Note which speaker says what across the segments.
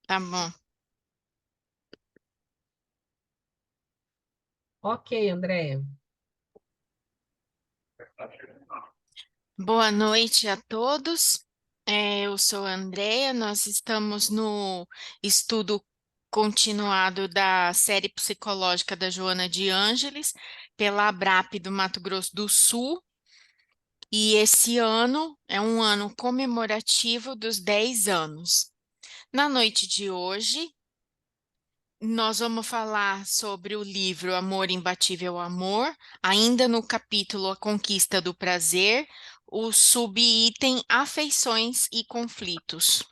Speaker 1: Tá bom.
Speaker 2: Ok, Andréia.
Speaker 1: Boa noite a todos. Eu sou a Andrea. Nós estamos no estudo continuado da série psicológica da Joana de Ângeles, pela Abrap do Mato Grosso do Sul. E esse ano é um ano comemorativo dos 10 anos. Na noite de hoje, nós vamos falar sobre o livro Amor Imbatível Amor, ainda no capítulo A Conquista do Prazer, o subitem Afeições e Conflitos.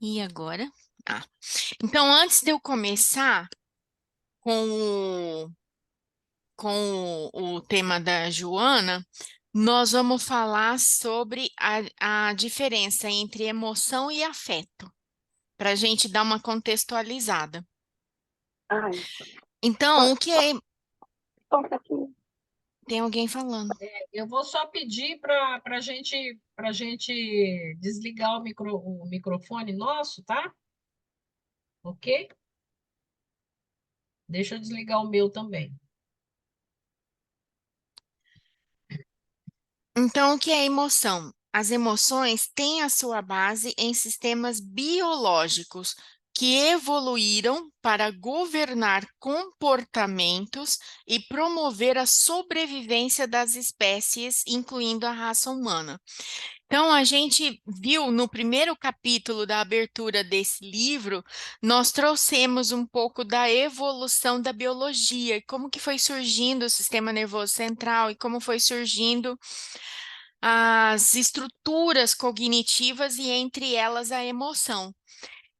Speaker 1: E agora? Ah, então, antes de eu começar com com o tema da Joana, nós vamos falar sobre a diferença entre emoção e afeto, para a gente dar uma contextualizada.
Speaker 3: Ai,
Speaker 1: Então,
Speaker 3: só,
Speaker 1: o que
Speaker 3: só,
Speaker 1: é.
Speaker 3: só um pouquinho.
Speaker 1: Tem alguém falando.
Speaker 2: Eu vou só pedir para gente desligar o microfone nosso, tá? Ok? Deixa eu desligar o meu também.
Speaker 1: Então, o que é emoção? As emoções têm a sua base em sistemas biológicos que evoluíram para governar comportamentos e promover a sobrevivência das espécies, incluindo a raça humana. Então, a gente viu no primeiro capítulo da abertura desse livro, nós trouxemos um pouco da evolução da biologia, e como que foi surgindo o sistema nervoso central e como foi surgindo as estruturas cognitivas e entre elas a emoção.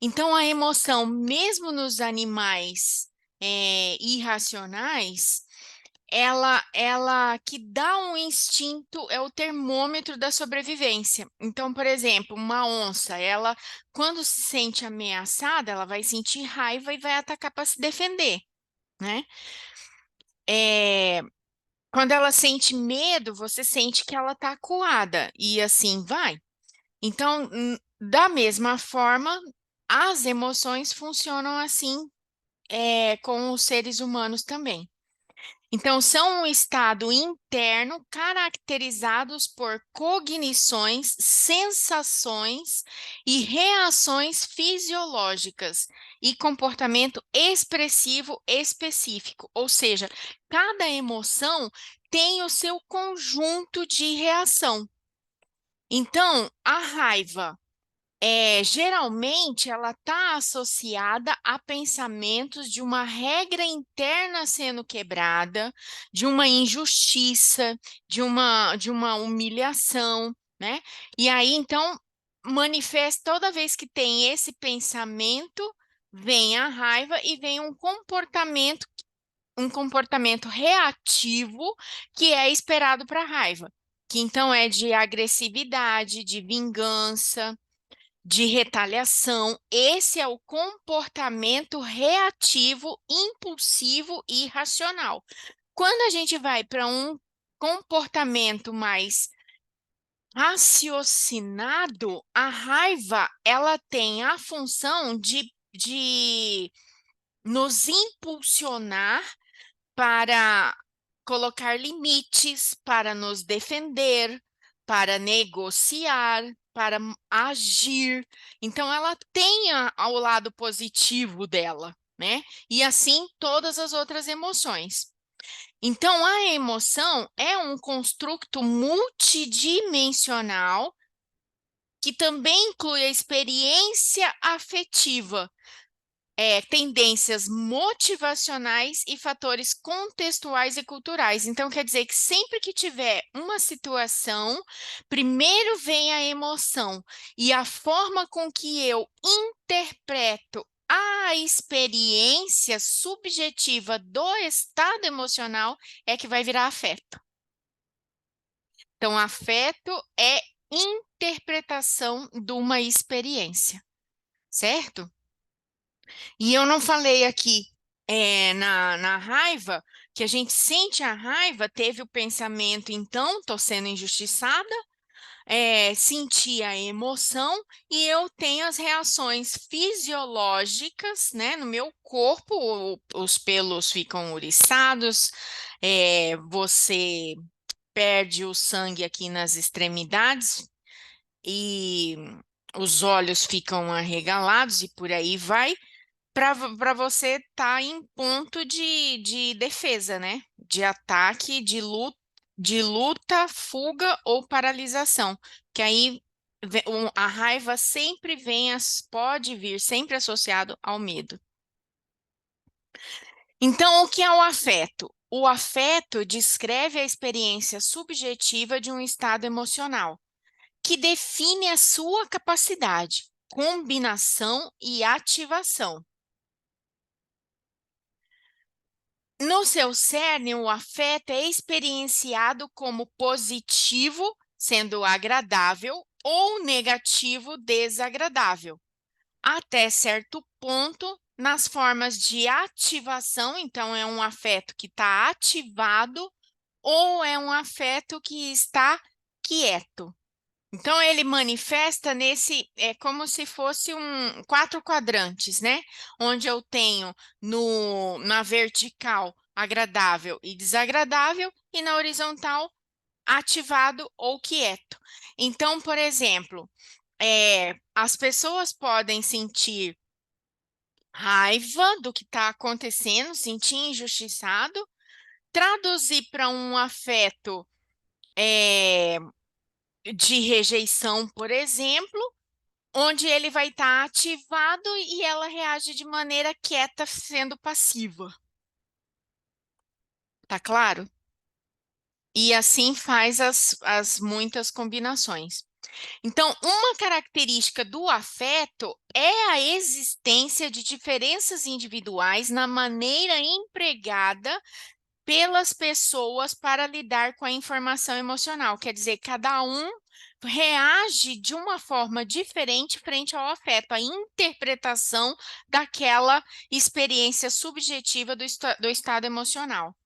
Speaker 1: Então, a emoção, mesmo nos animais irracionais, ela que dá um instinto é o termômetro da sobrevivência. Então, por exemplo, uma onça, ela, quando se sente ameaçada, ela vai sentir raiva e vai atacar para se defender, né? É, quando ela sente medo, você sente que ela está acuada e assim vai. Então, da mesma forma, as emoções funcionam assim, com os seres humanos também. Então, são um estado interno caracterizados por cognições, sensações e reações fisiológicas e comportamento expressivo específico, ou seja, cada emoção tem o seu conjunto de reação. Então, a raiva geralmente ela está associada a pensamentos de uma regra interna sendo quebrada, de uma injustiça, de uma humilhação, né? E aí, então, manifesta toda vez que tem esse pensamento, vem a raiva e vem um comportamento reativo que é esperado para a raiva, que então é de agressividade, de vingança, de retaliação. Esse é o comportamento reativo, impulsivo e irracional. Quando a gente vai para um comportamento mais raciocinado, a raiva ela tem a função de nos impulsionar para colocar limites, para nos defender, para negociar, para agir. Então, ela tem ao lado positivo dela, né? E assim todas as outras emoções. Então, a emoção é um construto multidimensional que também inclui a experiência afetiva, tendências motivacionais e fatores contextuais e culturais. Então, quer dizer que sempre que tiver uma situação, primeiro vem a emoção e a forma com que eu interpreto a experiência subjetiva do estado emocional é que vai virar afeto. Então, afeto é interpretação de uma experiência, certo? E eu não falei aqui na raiva, que a gente sente a raiva, teve o pensamento, então, estou sendo injustiçada, sentir a emoção e eu tenho as reações fisiológicas, né, no meu corpo, os pelos ficam ouriçados, você perde o sangue aqui nas extremidades e os olhos ficam arregalados e por aí vai, para você estar em ponto de defesa, né? De ataque, de luta, fuga ou paralisação. Que aí a raiva sempre pode vir sempre associado ao medo. Então, o que é o afeto? O afeto descreve a experiência subjetiva de um estado emocional, que define a sua capacidade, combinação e ativação. No seu cerne, o afeto é experienciado como positivo, sendo agradável, ou negativo, desagradável. Até certo ponto, nas formas de ativação, então é um afeto que está ativado, ou é um afeto que está quieto. Então, ele manifesta é como se fosse quatro quadrantes, né? Onde eu tenho na vertical agradável e desagradável, e na horizontal ativado ou quieto. Então, por exemplo, as pessoas podem sentir raiva do que está acontecendo, sentir injustiçado, traduzir para um afeto de rejeição, por exemplo, onde ele vai estar ativado e ela reage de maneira quieta, sendo passiva. Tá claro? E assim faz as muitas combinações. Então, uma característica do afeto é a existência de diferenças individuais na maneira empregada pelas pessoas para lidar com a informação emocional. Quer dizer, cada um reage de uma forma diferente frente ao afeto, a interpretação daquela experiência subjetiva do estado emocional.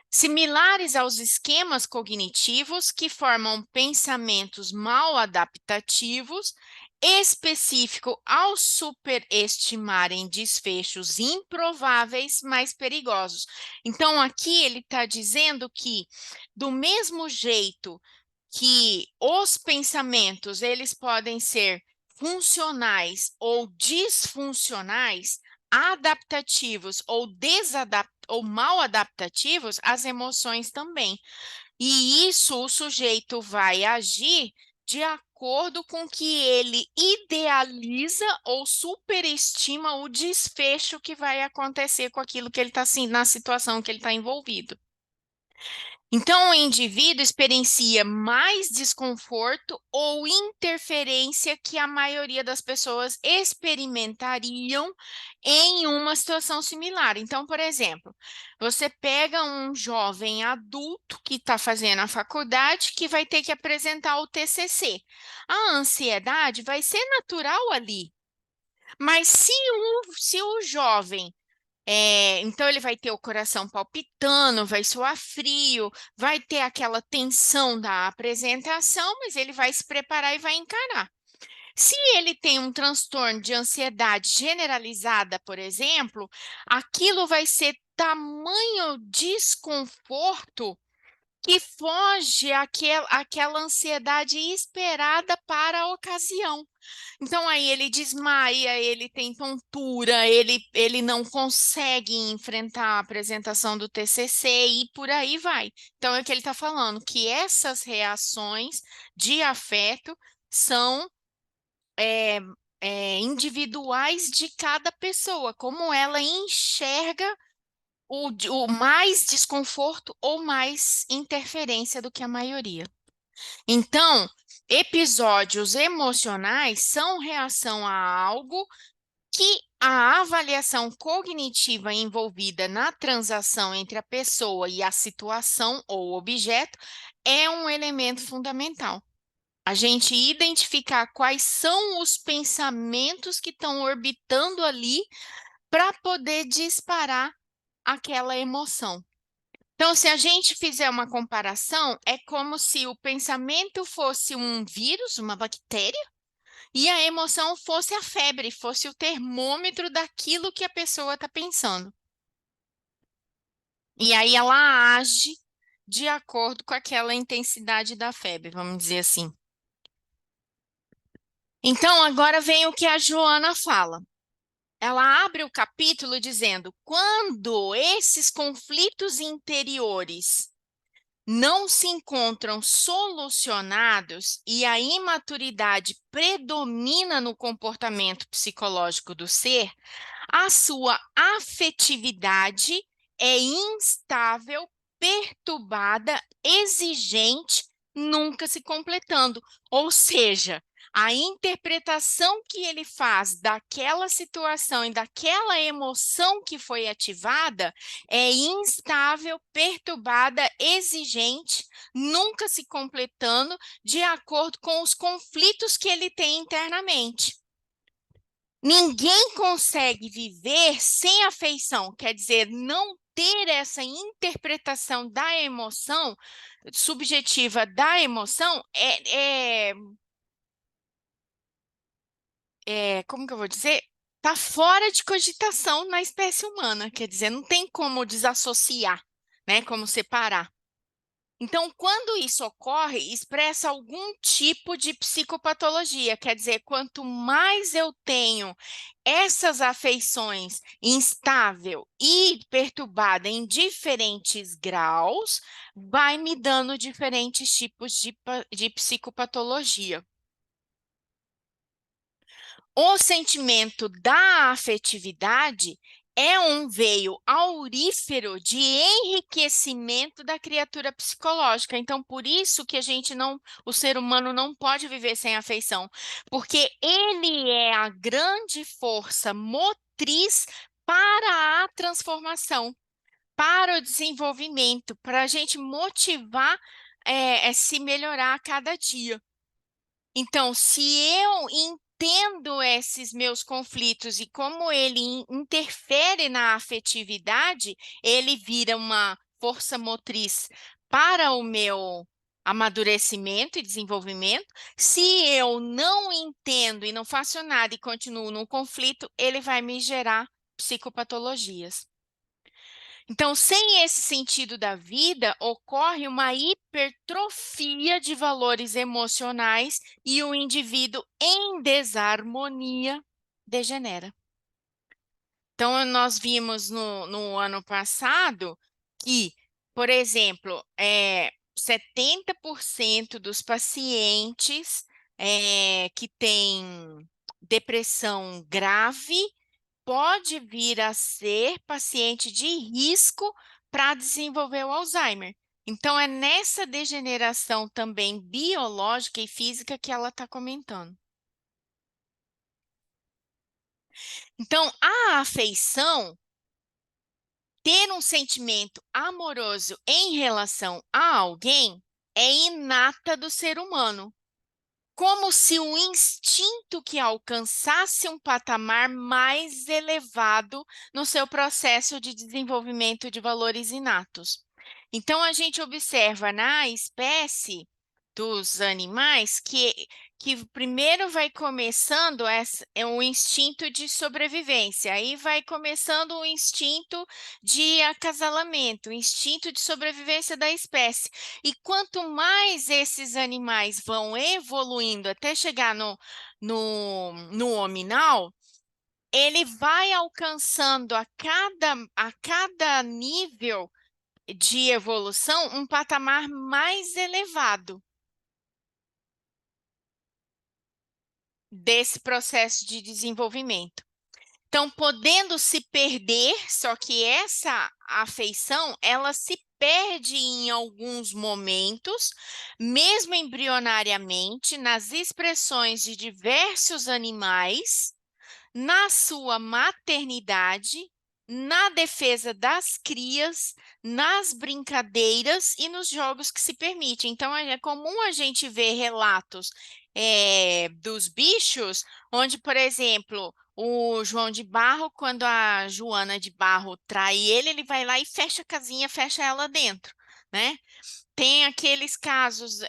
Speaker 1: Similares aos esquemas cognitivos que formam pensamentos mal adaptativos, específico ao superestimarem desfechos improváveis, mas perigosos. Então, aqui ele está dizendo que, do mesmo jeito que os pensamentos eles podem ser funcionais ou disfuncionais, adaptativos ou mal adaptativos, as emoções também. E isso o sujeito vai agir de acordo com que ele idealiza ou superestima o desfecho que vai acontecer com aquilo que ele está assim, na situação que ele está envolvido. Então, o indivíduo experiencia mais desconforto ou interferência que a maioria das pessoas experimentariam em uma situação similar. Então, por exemplo, você pega um jovem adulto que está fazendo a faculdade que vai ter que apresentar o TCC. A ansiedade vai ser natural ali. Mas se o jovem então, ele vai ter o coração palpitando, vai suar frio, vai ter aquela tensão da apresentação, mas ele vai se preparar e vai encarar. Se ele tem um transtorno de ansiedade generalizada, por exemplo, aquilo vai ser tamanho desconforto que foge àquela ansiedade esperada para a ocasião. Então, aí ele desmaia, ele tem tontura, ele não consegue enfrentar a apresentação do TCC e por aí vai. Então, é o que ele está falando, que essas reações de afeto são individuais de cada pessoa, como ela enxerga o mais desconforto ou mais interferência do que a maioria. Então, episódios emocionais são reação a algo que a avaliação cognitiva envolvida na transação entre a pessoa e a situação ou objeto é um elemento fundamental. A gente identificar quais são os pensamentos que estão orbitando ali para poder disparar aquela emoção. Então, se a gente fizer uma comparação, é como se o pensamento fosse um vírus, uma bactéria, e a emoção fosse a febre, fosse o termômetro daquilo que a pessoa está pensando. E aí ela age de acordo com aquela intensidade da febre, vamos dizer assim. Então, agora vem o que a Joana fala. Ela abre o capítulo dizendo: quando esses conflitos interiores não se encontram solucionados e a imaturidade predomina no comportamento psicológico do ser, a sua afetividade é instável, perturbada, exigente, nunca se completando. Ou seja, a interpretação que ele faz daquela situação e daquela emoção que foi ativada é instável, perturbada, exigente, nunca se completando, de acordo com os conflitos que ele tem internamente. Ninguém consegue viver sem afeição, quer dizer, não ter essa interpretação da emoção, subjetiva da emoção, como que eu vou dizer? Está fora de cogitação na espécie humana, quer dizer, não tem como desassociar, né? Como separar. Então, quando isso ocorre, expressa algum tipo de psicopatologia, quer dizer, quanto mais eu tenho essas afeições instável e perturbada em diferentes graus, vai me dando diferentes tipos de psicopatologia. O sentimento da afetividade é um veio aurífero de enriquecimento da criatura psicológica. Então, por isso que o ser humano não pode viver sem afeição, porque ele é a grande força motriz para a transformação, para o desenvolvimento, para a gente motivar se melhorar a cada dia. Então, se eu entendo esses meus conflitos e como ele interfere na afetividade, ele vira uma força motriz para o meu amadurecimento e desenvolvimento. Se eu não entendo e não faço nada e continuo no conflito, ele vai me gerar psicopatologias. Então, sem esse sentido da vida, ocorre uma hipertrofia de valores emocionais e o indivíduo em desarmonia degenera. Então, nós vimos no ano passado que, por exemplo, 70% dos pacientes que têm depressão grave pode vir a ser paciente de risco para desenvolver o Alzheimer. Então, é nessa degeneração também biológica e física que ela está comentando. Então, a afeição, ter um sentimento amoroso em relação a alguém, é inata do ser humano. Como se o instinto que alcançasse um patamar mais elevado no seu processo de desenvolvimento de valores inatos. Então, a gente observa na espécie dos animais que primeiro vai começando o instinto de sobrevivência, aí vai começando o instinto de acasalamento, o instinto de sobrevivência da espécie. E quanto mais esses animais vão evoluindo até chegar no hominal, ele vai alcançando a cada nível de evolução um patamar mais elevado desse processo de desenvolvimento. Então, podendo se perder, só que essa afeição, ela se perde em alguns momentos, mesmo embrionariamente, nas expressões de diversos animais, na sua maternidade, na defesa das crias, nas brincadeiras e nos jogos que se permitem. Então, é comum a gente ver relatos dos bichos, onde, por exemplo, o João de Barro, quando a Joana de Barro trai ele, ele vai lá e fecha a casinha, fecha ela dentro, né? Tem aqueles casos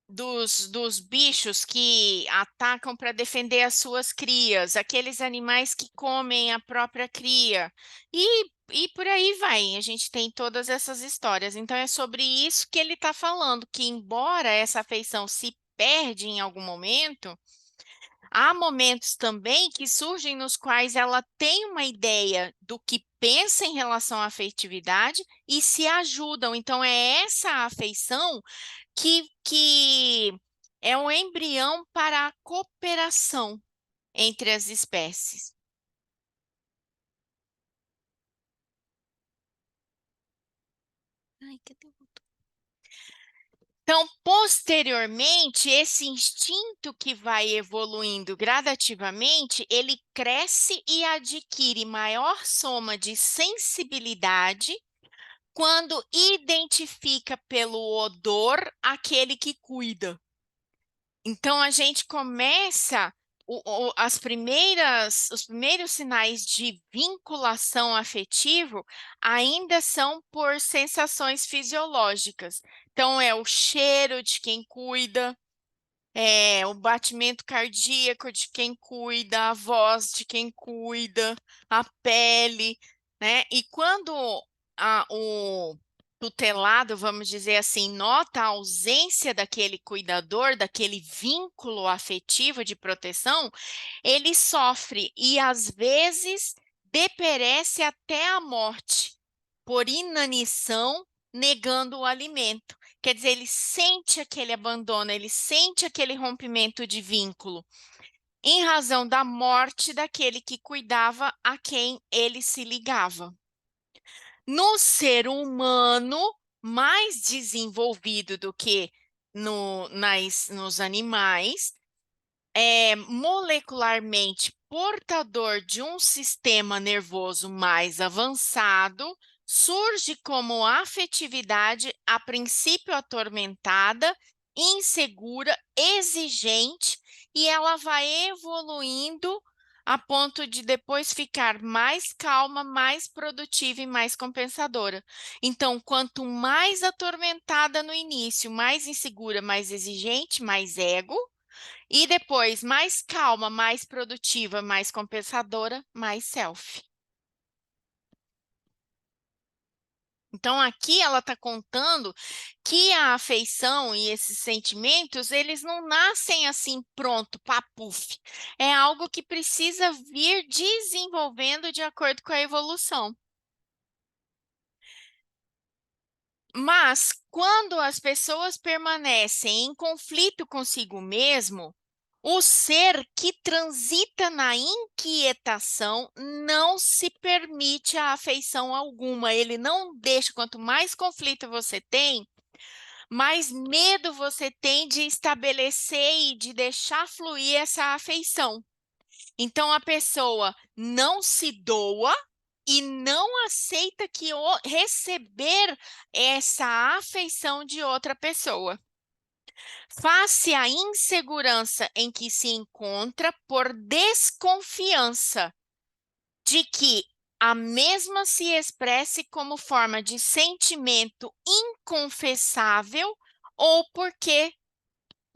Speaker 1: dos bichos que atacam para defender as suas crias, aqueles animais que comem a própria cria, e por aí vai. A gente tem todas essas histórias. Então, é sobre isso que ele está falando, que embora essa afeição se perde em algum momento, há momentos também que surgem nos quais ela tem uma ideia do que pensa em relação à afetividade e se ajudam. Então, é essa afeição que é um embrião para a cooperação entre as espécies. Ai, cadê o botão? Então, posteriormente, esse instinto que vai evoluindo gradativamente, ele cresce e adquire maior soma de sensibilidade quando identifica pelo odor aquele que cuida. Então, a gente começa os primeiros sinais de vinculação afetivo ainda são por sensações fisiológicas. Então, é o cheiro de quem cuida, o batimento cardíaco de quem cuida, a voz de quem cuida, a pele, né? E quando o tutelado, vamos dizer assim, nota a ausência daquele cuidador, daquele vínculo afetivo de proteção, ele sofre e às vezes deperece até a morte por inanição, negando o alimento. Quer dizer, ele sente aquele abandono, ele sente aquele rompimento de vínculo, em razão da morte daquele que cuidava a quem ele se ligava. No ser humano, mais desenvolvido do que nos animais, molecularmente portador de um sistema nervoso mais avançado, surge como afetividade, a princípio atormentada, insegura, exigente, e ela vai evoluindo a ponto de depois ficar mais calma, mais produtiva e mais compensadora. Então, quanto mais atormentada no início, mais insegura, mais exigente, mais ego, e depois, mais calma, mais produtiva, mais compensadora, mais self. Então, aqui ela está contando que a afeição e esses sentimentos, eles não nascem assim pronto, papuf. É algo que precisa vir desenvolvendo de acordo com a evolução. Mas, quando as pessoas permanecem em conflito consigo mesmo, o ser que transita na inquietação não se permite a afeição alguma. Ele não deixa, quanto mais conflito você tem, mais medo você tem de estabelecer e de deixar fluir essa afeição. Então, a pessoa não se doa e não aceita que receber essa afeição de outra pessoa. Face à insegurança em que se encontra por desconfiança de que a mesma se expresse como forma de sentimento inconfessável ou porque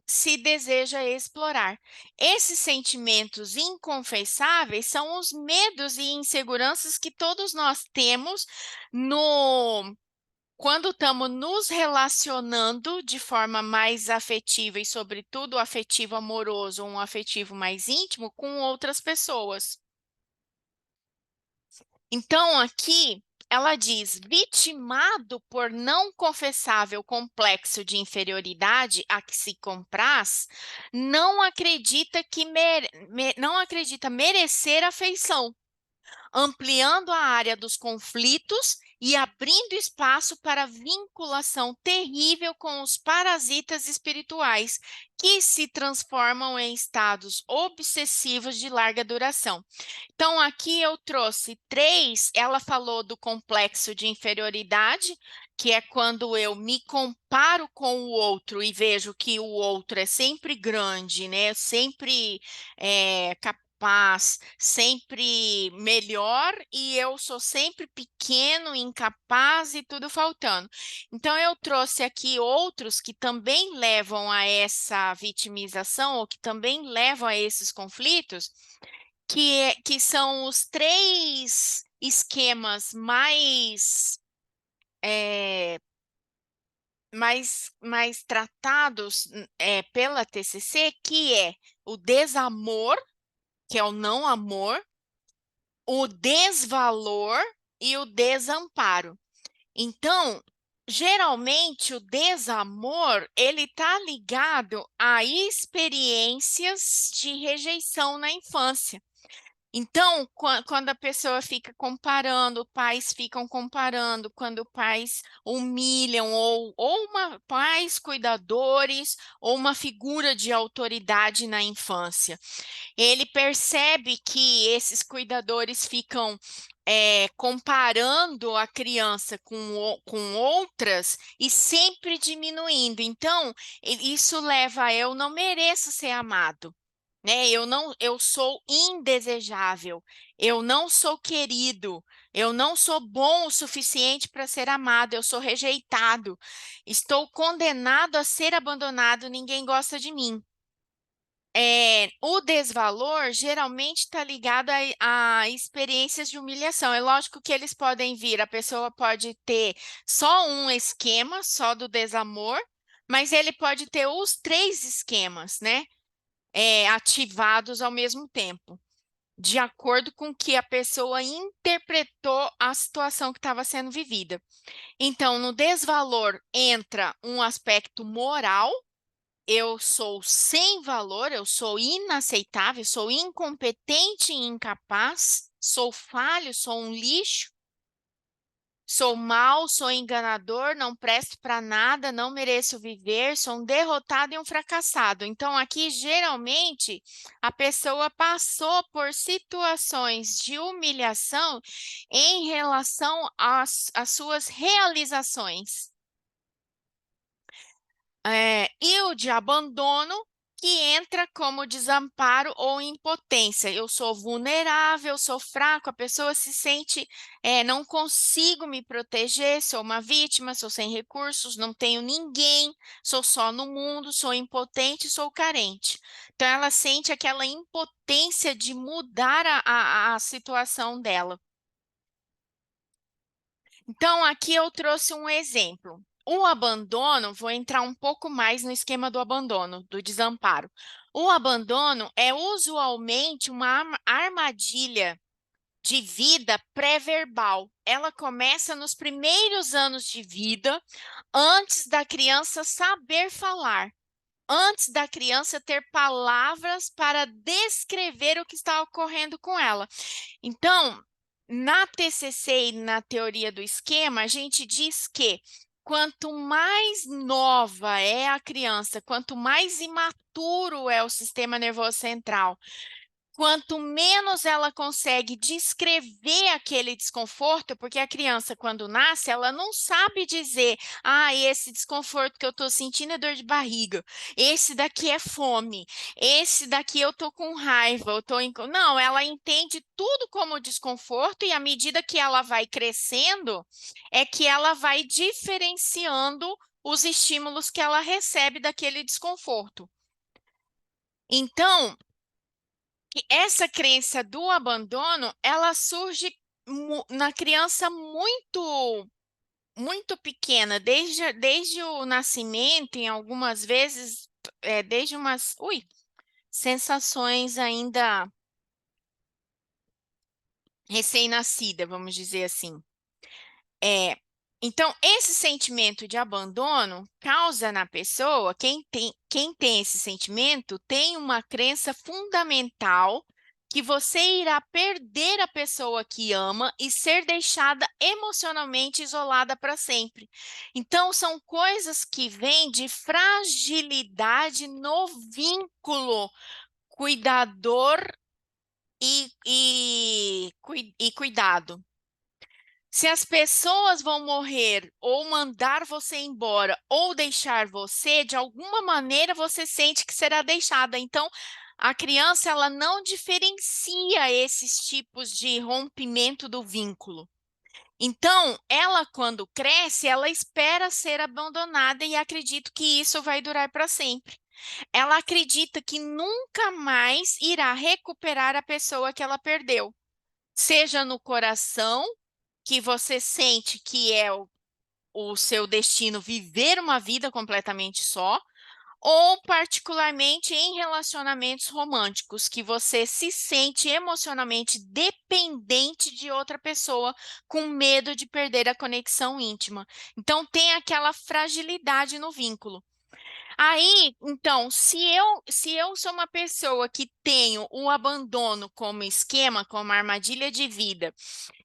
Speaker 1: se deseja explorar. Esses sentimentos inconfessáveis são os medos e inseguranças que todos nós temos quando estamos nos relacionando de forma mais afetiva e, sobretudo, afetivo amoroso, um afetivo mais íntimo com outras pessoas. Então, aqui ela diz: vitimado por não confessável complexo de inferioridade a que se compraz, não acredita merecer afeição, ampliando a área dos conflitos e abrindo espaço para vinculação terrível com os parasitas espirituais, que se transformam em estados obsessivos de larga duração. Então, aqui eu trouxe 3, ela falou do complexo de inferioridade, que é quando eu me comparo com o outro e vejo que o outro é sempre grande, né? Sempre capaz, sempre melhor, e eu sou sempre pequeno, incapaz e tudo faltando. Então, eu trouxe aqui outros que também levam a essa vitimização, ou que também levam a esses conflitos, que são os 3 esquemas mais tratados pela TCC, que é o desamor, que é o não amor, o desvalor e o desamparo. Então, geralmente o desamor, ele está ligado a experiências de rejeição na infância. Então, quando a pessoa fica comparando, pais ficam comparando, quando pais humilham, pais cuidadores, ou uma figura de autoridade na infância, ele percebe que esses cuidadores ficam comparando a criança com outras e sempre diminuindo. Então, isso leva a eu não mereço ser amado, né? Eu sou indesejável, eu não sou querido, eu não sou bom o suficiente para ser amado, eu sou rejeitado, estou condenado a ser abandonado, ninguém gosta de mim. O desvalor geralmente está ligado a experiências de humilhação. É lógico que eles podem vir, a pessoa pode ter só um esquema, só do desamor, mas ele pode ter os 3 esquemas, né? Ativados ao mesmo tempo, de acordo com que a pessoa interpretou a situação que estava sendo vivida. Então, no desvalor entra um aspecto moral. Eu sou sem valor, eu sou inaceitável, sou incompetente e incapaz, sou falho, sou um lixo, sou mau, sou enganador, não presto para nada, não mereço viver, sou um derrotado e um fracassado. Então, aqui, geralmente, a pessoa passou por situações de humilhação em relação às suas realizações. E o de abandono, que entra como desamparo ou impotência. Eu sou vulnerável, sou fraco, a pessoa se sente, não consigo me proteger, sou uma vítima, sou sem recursos, não tenho ninguém, sou só no mundo, sou impotente, sou carente. Então, ela sente aquela impotência de mudar a situação dela. Então, aqui eu trouxe um exemplo. O abandono, vou entrar um pouco mais no esquema do abandono, do desamparo. O abandono é usualmente uma armadilha de vida pré-verbal. Ela começa nos primeiros anos de vida, antes da criança saber falar, antes da criança ter palavras para descrever o que está ocorrendo com ela. Então, na TCC e na teoria do esquema, a gente diz que quanto mais nova é a criança, quanto mais imaturo é o sistema nervoso central, quanto menos ela consegue descrever aquele desconforto, porque a criança, quando nasce, ela não sabe dizer, esse desconforto que eu estou sentindo é dor de barriga, esse daqui é fome, esse daqui eu estou com raiva, eu tô Não, ela entende tudo como desconforto, e à medida que ela vai crescendo, é que ela vai diferenciando os estímulos que ela recebe daquele desconforto. Então, que essa crença do abandono, ela surge na criança muito pequena, desde o nascimento, em algumas vezes, desde umas sensações ainda recém-nascida, vamos dizer assim. Então, esse sentimento de abandono causa na pessoa, quem tem esse sentimento, tem uma crença fundamental que você irá perder a pessoa que ama e ser deixada emocionalmente isolada para sempre. Então, são coisas que vêm de fragilidade no vínculo cuidador e cuidado. Se as pessoas vão morrer ou mandar você embora ou deixar você, de alguma maneira você sente que será deixada. Então, a criança ela não diferencia esses tipos de rompimento do vínculo. Então, ela quando cresce, ela espera ser abandonada e acredita que isso vai durar para sempre. Ela acredita que nunca mais irá recuperar a pessoa que ela perdeu, seja no coração, que você sente que é o seu destino viver uma vida completamente só, ou particularmente em relacionamentos românticos, que você se sente emocionalmente dependente de outra pessoa, com medo de perder a conexão íntima. Então, tem aquela fragilidade no vínculo. Aí, então, se eu sou uma pessoa que tenho o abandono como esquema, como armadilha de vida,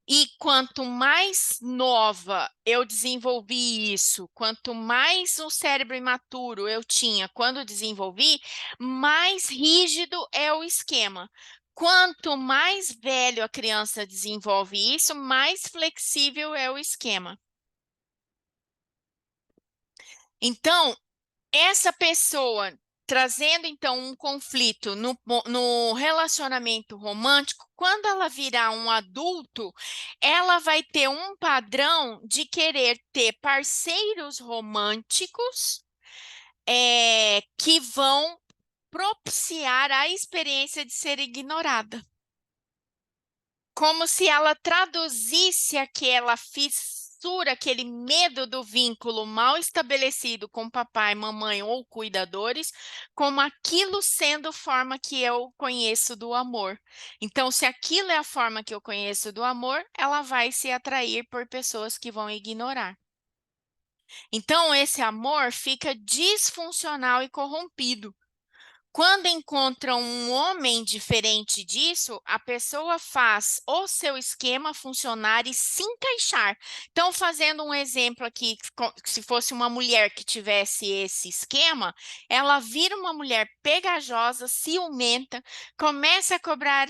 Speaker 1: e quanto mais nova eu desenvolvi isso, quanto mais um cérebro imaturo eu tinha quando desenvolvi, mais rígido é o esquema. Quanto mais velho a criança desenvolve isso, mais flexível é o esquema. Então, essa pessoa trazendo então um conflito no relacionamento romântico, quando ela virar um adulto, ela vai ter um padrão de querer ter parceiros românticos que vão propiciar a experiência de ser ignorada. Como se ela traduzisse aquela fissura, aquele medo do vínculo mal estabelecido com papai, mamãe ou cuidadores, como aquilo sendo forma que eu conheço do amor. Então, se aquilo é a forma que eu conheço do amor, ela vai se atrair por pessoas que vão ignorar. Então, esse amor fica disfuncional e corrompido. Quando encontra um homem diferente disso, a pessoa faz o seu esquema funcionar e se encaixar. Então, fazendo um exemplo aqui, se fosse uma mulher que tivesse esse esquema, ela vira uma mulher pegajosa, ciumenta, começa a cobrar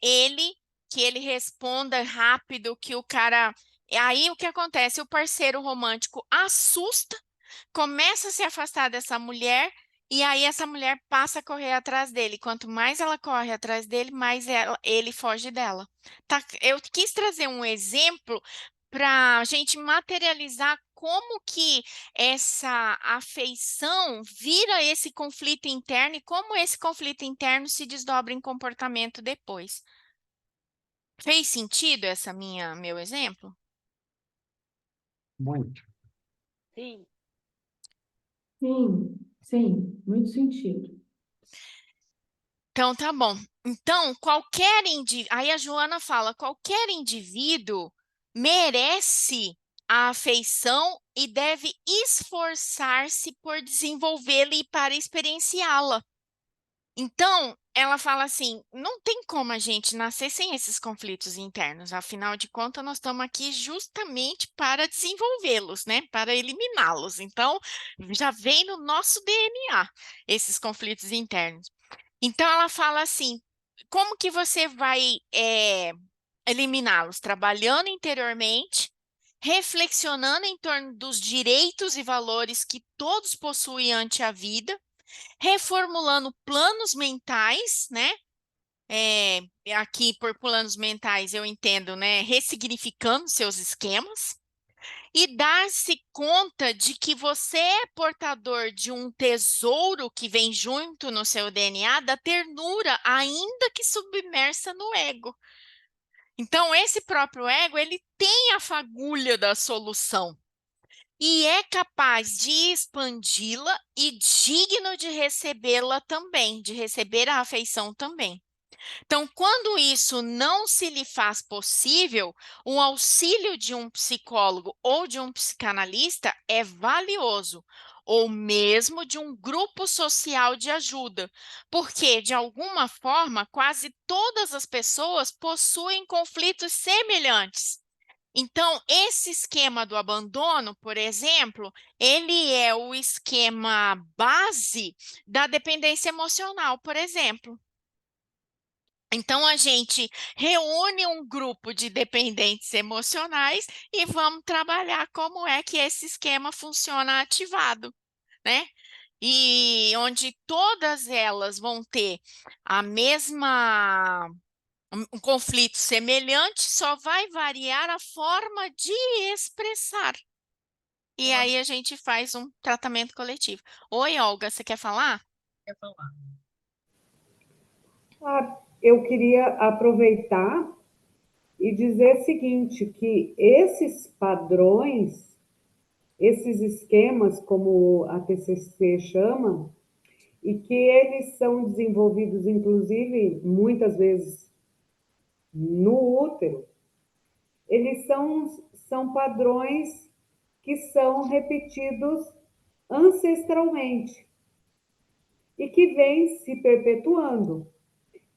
Speaker 1: ele, que ele responda rápido, que o cara. Aí o que acontece? O parceiro romântico assusta, começa a se afastar dessa mulher. E aí essa mulher passa a correr atrás dele. Quanto mais ela corre atrás dele, mais ele foge dela. Tá? Eu quis trazer um exemplo para a gente materializar como que essa afeição vira esse conflito interno e como esse conflito interno se desdobra em comportamento depois. Fez sentido meu exemplo?
Speaker 4: Muito.
Speaker 3: Sim.
Speaker 5: Sim, sim, muito sentido.
Speaker 1: Então, tá bom. Então, qualquer indivíduo. Aí a Joana fala: qualquer indivíduo merece a afeição e deve esforçar-se por desenvolvê-la e para experienciá-la. Então, ela fala assim: não tem como a gente nascer sem esses conflitos internos. Afinal de contas, nós estamos aqui justamente para desenvolvê-los, né? Para eliminá-los. Então, já vem no nosso DNA esses conflitos internos. Então, ela fala assim: como que você vai eliminá-los? Trabalhando interiormente, reflexionando em torno dos direitos e valores que todos possuem ante a vida, reformulando planos mentais, né? Aqui, por planos mentais, eu entendo, né? Ressignificando seus esquemas. E dar-se conta de que você é portador de um tesouro que vem junto no seu DNA, da ternura, ainda que submersa no ego. Então, esse próprio ego, ele tem a fagulha da solução e é capaz de expandi-la e digno de recebê-la também, de receber a afeição também. Então, quando isso não se lhe faz possível, o auxílio de um psicólogo ou de um psicanalista é valioso. ou mesmo de um grupo social de ajuda, porque, de alguma forma, quase todas as pessoas possuem conflitos semelhantes. Então, esse esquema do abandono, por exemplo, ele é o esquema base da dependência emocional, por exemplo. Então, a gente reúne um grupo de dependentes emocionais e vamos trabalhar como é que esse esquema funciona ativado, né? E onde todas elas vão ter a mesma um conflito semelhante, só vai variar a forma de expressar. E aí a gente faz um tratamento coletivo. Oi, Olga, você quer falar?
Speaker 2: Quer falar?
Speaker 4: Eu queria aproveitar e dizer o seguinte, que esses padrões, esses esquemas, como a TCC chama, e que eles são desenvolvidos, inclusive, muitas vezes no útero, eles são padrões que são repetidos ancestralmente e que vêm se perpetuando.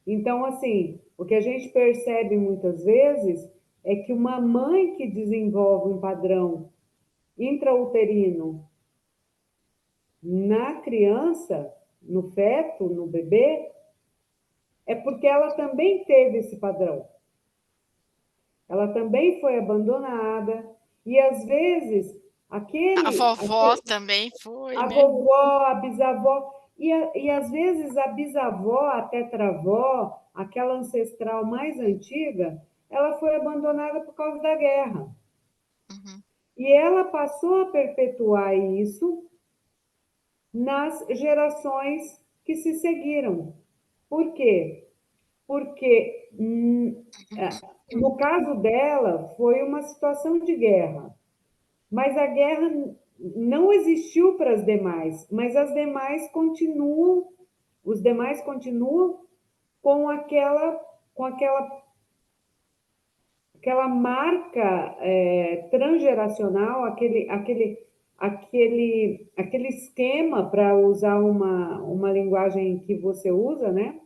Speaker 4: Então, assim, o que a gente percebe muitas vezes é que uma mãe que desenvolve um padrão intrauterino na criança, no feto, no bebê, é porque ela também teve esse padrão. Ela também foi abandonada e às vezes
Speaker 1: A vovó também foi,
Speaker 4: a
Speaker 1: né?
Speaker 4: vovó, a bisavó, e às vezes a bisavó, a tetravó, aquela ancestral mais antiga, ela foi abandonada por causa da guerra.
Speaker 1: Uhum.
Speaker 4: E ela passou a perpetuar isso nas gerações que se seguiram. Por quê? Porque, no caso dela, foi uma situação de guerra. Mas a guerra não existiu para as demais, mas as demais continuam, os demais continuam com aquela marca transgeracional, aquele esquema, para usar uma linguagem que você usa, né?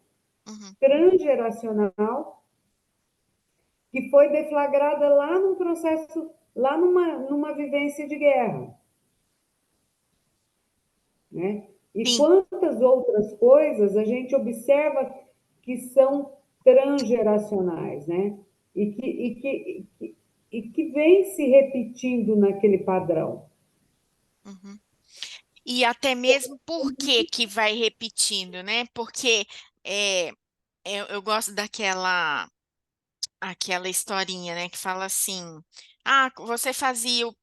Speaker 1: Uhum.
Speaker 4: Transgeracional, que foi deflagrada lá num processo, lá numa vivência de guerra. Né? E
Speaker 1: Sim,
Speaker 4: quantas outras coisas a gente observa que são transgeracionais, né? E que vem se repetindo naquele padrão.
Speaker 1: uhum. E até mesmo por que que vai repetindo, né? Porque é, eu gosto aquela historinha, né, que fala assim: ah, você fazia o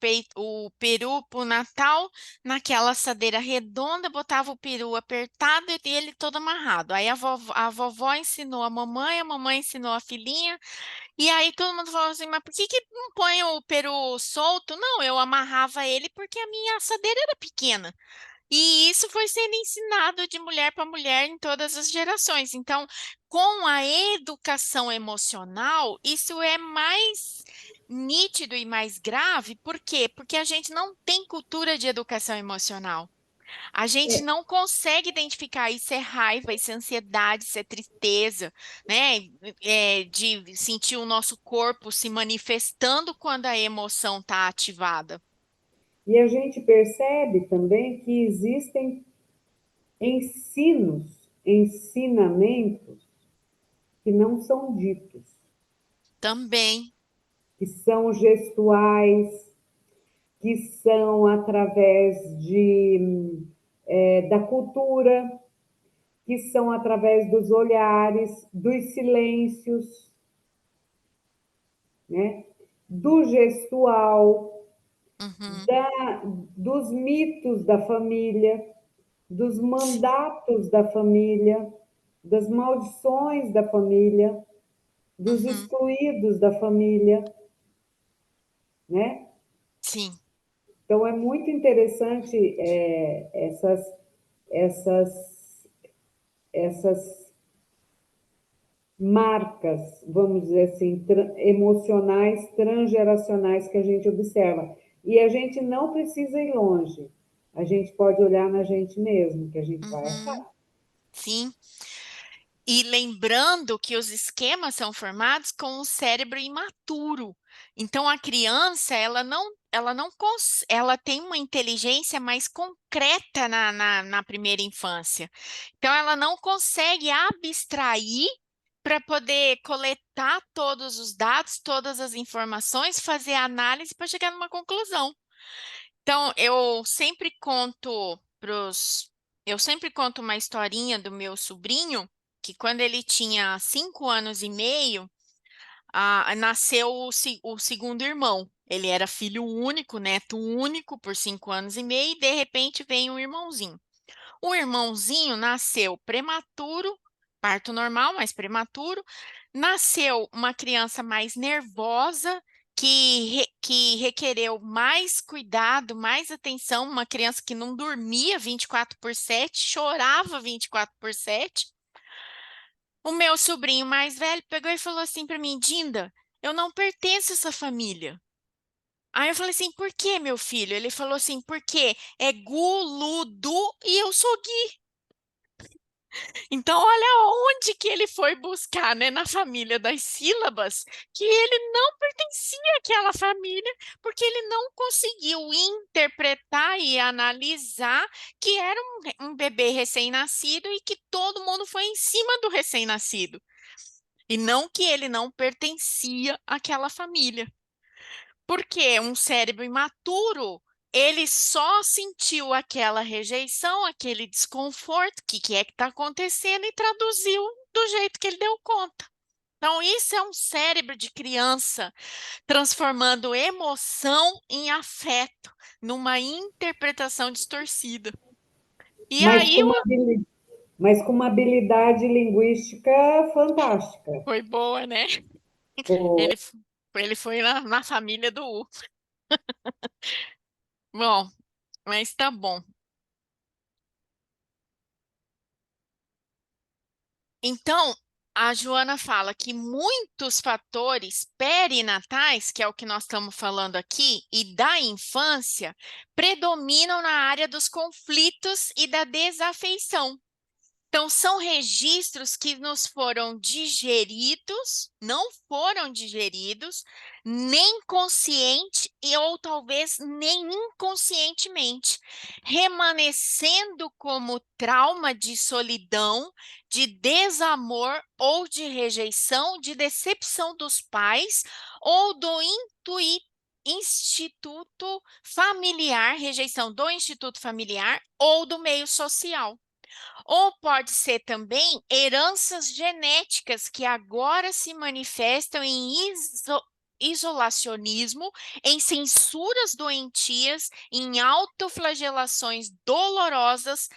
Speaker 1: peru pro Natal naquela assadeira redonda, botava o peru apertado e ele todo amarrado. Aí a vovó ensinou a mamãe ensinou a filhinha, e aí todo mundo falou assim: mas por que que não põe o peru solto? Não, eu amarrava ele porque a minha assadeira era pequena. E isso foi sendo ensinado de mulher para mulher em todas as gerações. Então, com a educação emocional, isso é mais nítido e mais grave. Por quê? Porque a gente não tem cultura de educação emocional. A gente não consegue identificar isso é raiva, isso é ansiedade, isso é tristeza, né? De sentir o nosso corpo se manifestando quando a emoção está ativada.
Speaker 4: E a gente percebe também que existem ensinamentos que não são ditos,
Speaker 1: Também.
Speaker 4: que são gestuais, que são através da cultura, que são através dos olhares, dos silêncios, né? Do gestual,
Speaker 1: Uhum,
Speaker 4: dos mitos da família, dos mandatos da família, das maldições da família, dos
Speaker 1: uhum,
Speaker 4: excluídos da família, né?
Speaker 1: sim.
Speaker 4: Então é muito interessante essas, essas marcas, vamos dizer assim, emocionais, transgeracionais que a gente observa. E a gente não precisa ir longe. a gente pode olhar na gente mesmo, que a gente vai achar.
Speaker 1: Sim. E lembrando que os esquemas são formados com o cérebro imaturo. Então, a criança, ela tem uma inteligência mais concreta na primeira infância. Então, ela não consegue abstrair para poder coletar todos os dados, todas as informações, fazer análise para chegar numa conclusão. Então, eu sempre conto uma historinha do meu sobrinho, que quando ele tinha 5 anos e meio, nasceu o segundo irmão. Ele era filho único, neto único por 5 anos e meio, e de repente vem um irmãozinho. O irmãozinho nasceu prematuro, parto normal, mas prematuro. Nasceu uma criança mais nervosa, que requereu mais cuidado, mais atenção. Uma criança que não dormia 24/7, chorava 24/7. O meu sobrinho mais velho pegou e falou assim para mim: Dinda, eu não pertenço a essa família. Aí eu falei assim: por quê, meu filho? Ele falou assim: porque é Gu, Lu, Du e eu sou Gui. Então, olha onde que ele foi buscar, né, na família das sílabas, que ele não pertencia àquela família, porque ele não conseguiu interpretar e analisar que era um bebê recém-nascido e que todo mundo foi em cima do recém-nascido, e não que ele não pertencia àquela família. Porque um cérebro imaturo, ele só sentiu aquela rejeição, aquele desconforto, o que é que está acontecendo, e traduziu do jeito que ele deu conta. Então, isso é um cérebro de criança transformando emoção em afeto, numa interpretação distorcida. E
Speaker 4: Mas
Speaker 1: aí
Speaker 4: com mas com uma habilidade linguística fantástica.
Speaker 1: foi boa, né?
Speaker 4: Pô,
Speaker 1: Ele, ele foi na família do U. Bom, mas tá bom. Então, a Joana fala que muitos fatores perinatais, que é o que nós estamos falando aqui, e da infância, predominam na área dos conflitos e da desafeição. Então, são registros que nos foram digeridos, não foram digeridos, nem consciente e ou talvez nem inconscientemente, remanescendo como trauma de solidão, de desamor ou de rejeição, de decepção dos pais ou do instituto familiar, rejeição do instituto familiar ou do meio social. Ou pode ser também heranças genéticas que agora se manifestam em isolacionismo, em censuras doentias, em autoflagelações dolorosas,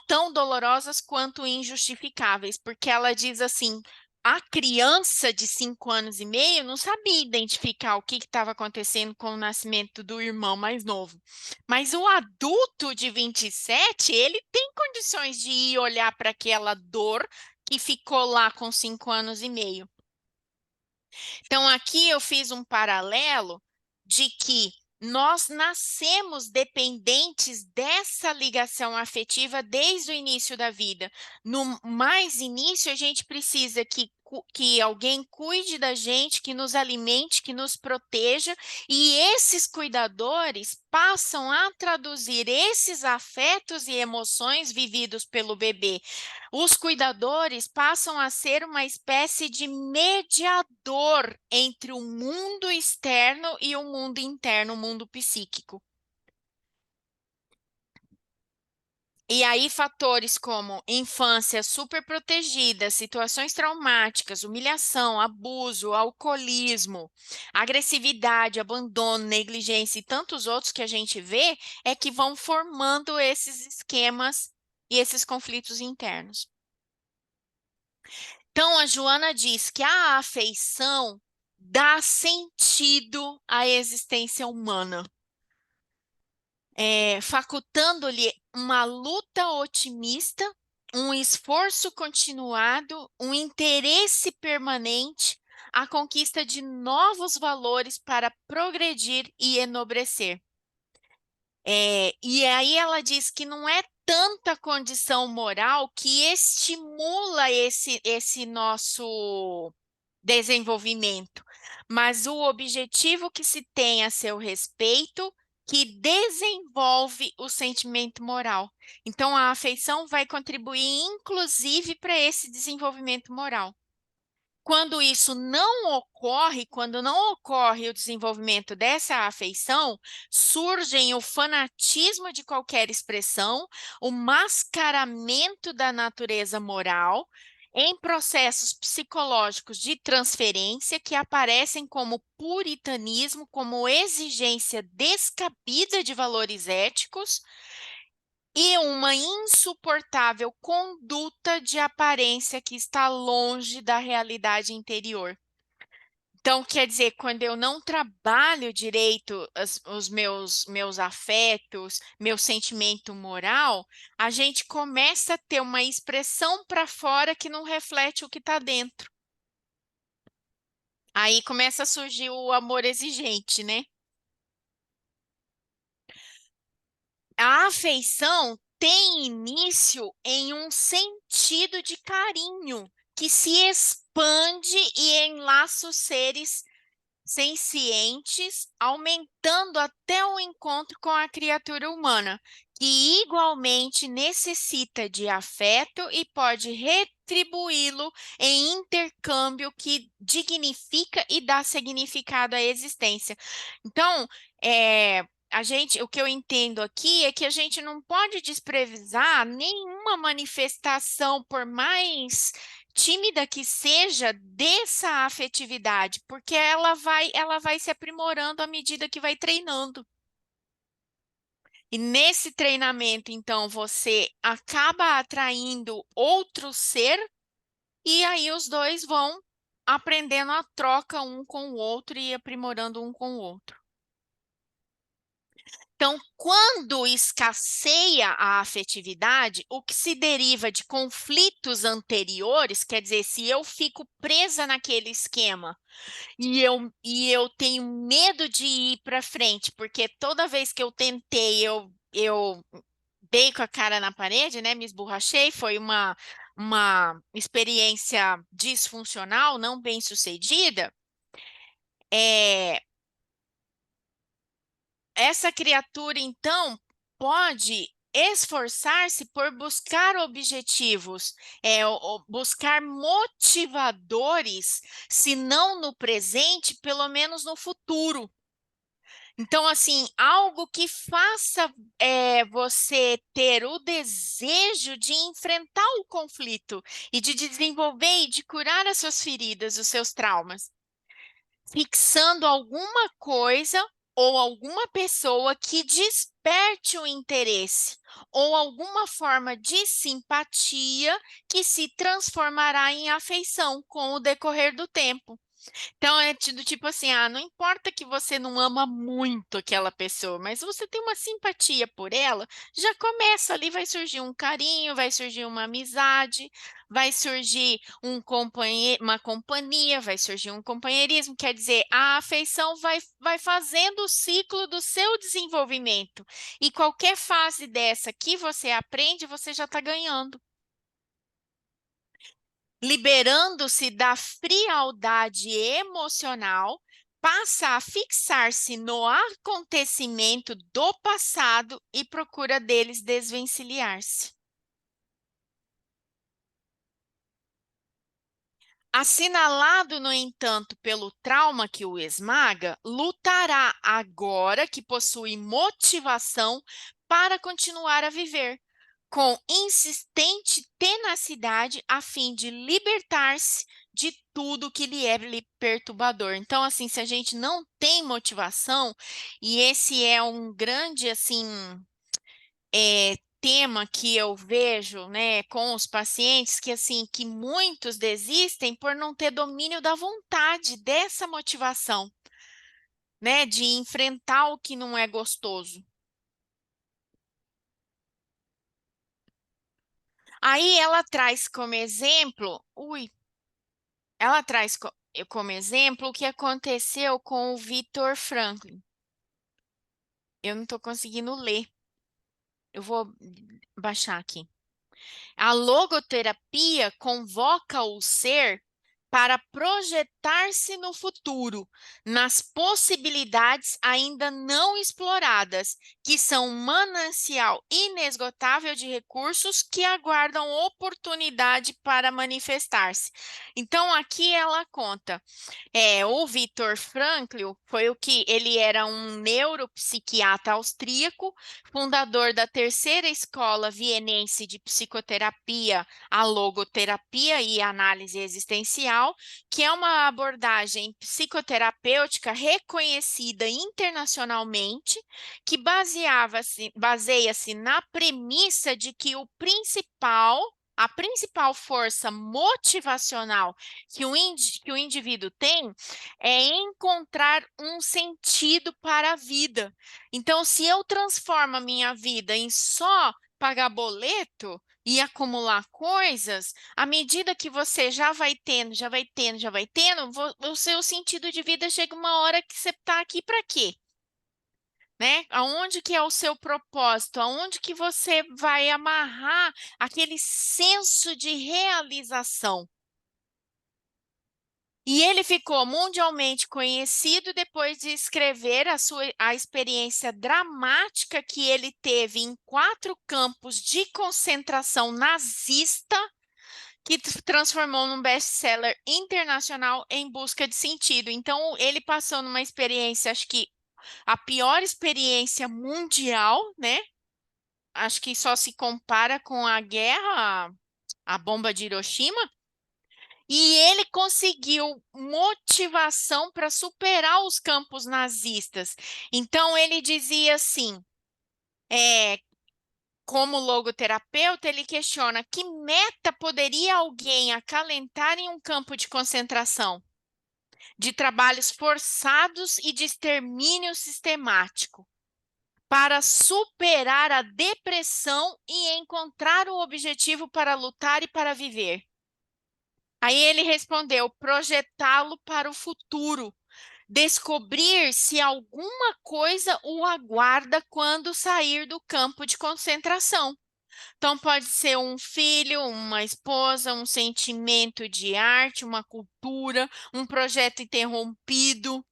Speaker 1: tão dolorosas quanto injustificáveis, porque ela diz assim: a criança de 5 anos e meio não sabia identificar o que estava acontecendo com o nascimento do irmão mais novo. Mas o adulto de 27, ele tem condições de ir olhar para aquela dor que ficou lá com 5 anos e meio. Então, aqui eu fiz um paralelo de que nós nascemos dependentes dessa ligação afetiva desde o início da vida. No mais início, a gente precisa que alguém cuide da gente, que nos alimente, que nos proteja, e esses cuidadores passam a traduzir esses afetos e emoções vividos pelo bebê. Os cuidadores passam a ser uma espécie de mediador entre o mundo externo e o mundo interno, o mundo psíquico. E aí, fatores como infância superprotegida, situações traumáticas, humilhação, abuso, alcoolismo, agressividade, abandono, negligência e tantos outros que a gente vê, é que vão formando esses esquemas e esses conflitos internos. Então, a Joana diz que a afeição dá sentido à existência humana, facultando-lhe uma luta otimista, um esforço continuado, um interesse permanente, a conquista de novos valores para progredir e enobrecer. E aí ela diz que não é tanta condição moral que estimula esse nosso desenvolvimento, mas o objetivo que se tem a seu respeito que desenvolve o sentimento moral. Então, a afeição vai contribuir, inclusive, para esse desenvolvimento moral. Quando isso não ocorre, quando não ocorre o desenvolvimento dessa afeição, surgem o fanatismo de qualquer expressão, o mascaramento da natureza moral, em processos psicológicos de transferência que aparecem como puritanismo, como exigência descabida de valores éticos e uma insuportável conduta de aparência que está longe da realidade interior. Então, quer dizer, quando eu não trabalho direito os meus afetos, meu sentimento moral, a gente começa a ter uma expressão para fora que não reflete o que está dentro. Aí começa a surgir o amor exigente, né? A afeição tem início em um sentido de carinho que se expande e enlaça os seres sencientes, aumentando até o encontro com a criatura humana, que igualmente necessita de afeto e pode retribuí-lo em intercâmbio que dignifica e dá significado à existência. Então, o que eu entendo aqui é que a gente não pode desprezar nenhuma manifestação, por mais tímida que seja, dessa afetividade, porque ela vai se aprimorando à medida que vai treinando. E nesse treinamento, então, você acaba atraindo outro ser, e aí os dois vão aprendendo a troca um com o outro e aprimorando um com o outro. Então, quando escasseia a afetividade, o que se deriva de conflitos anteriores, quer dizer, se eu fico presa naquele esquema e eu tenho medo de ir para frente, porque toda vez que eu tentei, eu dei com a cara na parede, né? Me esborrachei, foi uma experiência disfuncional, não bem-sucedida. Essa criatura, então, pode esforçar-se por buscar objetivos, buscar motivadores, se não no presente, pelo menos no futuro. Então, assim, algo que faça você ter o desejo de enfrentar o conflito e de desenvolver e de curar as suas feridas, os seus traumas, fixando alguma coisa ou alguma pessoa que desperte o interesse ou alguma forma de simpatia que se transformará em afeição com o decorrer do tempo. Então é do tipo assim, não importa que você não ama muito aquela pessoa, mas você tem uma simpatia por ela, já começa ali, vai surgir um carinho, vai surgir uma amizade, vai surgir uma companhia, vai surgir um companheirismo, quer dizer, a afeição vai fazendo o ciclo do seu desenvolvimento. E qualquer fase dessa que você aprende, você já está ganhando. Liberando-se da frialdade emocional, passa a fixar-se no acontecimento do passado e procura deles desvencilhar-se. Assinalado, no entanto, pelo trauma que o esmaga, lutará agora que possui motivação para continuar a viver, com insistente tenacidade a fim de libertar-se de tudo que lhe é perturbador. Então, assim, se a gente não tem motivação, e esse é um grande, assim, tema que eu vejo, né, com os pacientes, que assim, que muitos desistem por não ter domínio da vontade, dessa motivação, né, de enfrentar o que não é gostoso. Aí ela traz como exemplo, como exemplo o que aconteceu com o Viktor Frankl. Eu não estou conseguindo ler. Eu vou baixar aqui. A logoterapia convoca o ser para projetar-se no futuro, nas possibilidades ainda não exploradas, que são um manancial inesgotável de recursos que aguardam oportunidade para manifestar-se. Então, aqui ela conta. O Viktor Frankl foi ele era um neuropsiquiatra austríaco, fundador da terceira escola vienense de psicoterapia, a logoterapia e análise existencial, que é uma abordagem psicoterapêutica reconhecida internacionalmente, que baseia-se na premissa de que a principal força motivacional que o indivíduo tem é encontrar um sentido para a vida. Então, se eu transformo a minha vida em só pagar boleto e acumular coisas, à medida que você já vai tendo, o seu sentido de vida chega uma hora que você está aqui para quê? Né? Aonde que é o seu propósito? Aonde que você vai amarrar aquele senso de realização? E ele ficou mundialmente conhecido depois de escrever a experiência dramática que ele teve em 4 campos de concentração nazista, que transformou num best-seller internacional Em Busca de Sentido. Então, ele passou numa experiência, acho que a pior experiência mundial, né? Acho que só se compara com a guerra, a bomba de Hiroshima. E ele conseguiu motivação para superar os campos nazistas. Então, ele dizia assim, como logoterapeuta, ele questiona que meta poderia alguém acalentar em um campo de concentração, de trabalhos forçados e de extermínio sistemático, para superar a depressão e encontrar o objetivo para lutar e para viver. Aí ele respondeu: projetá-lo para o futuro, descobrir se alguma coisa o aguarda quando sair do campo de concentração. Então, pode ser um filho, uma esposa, um sentimento de arte, uma cultura, um projeto interrompido.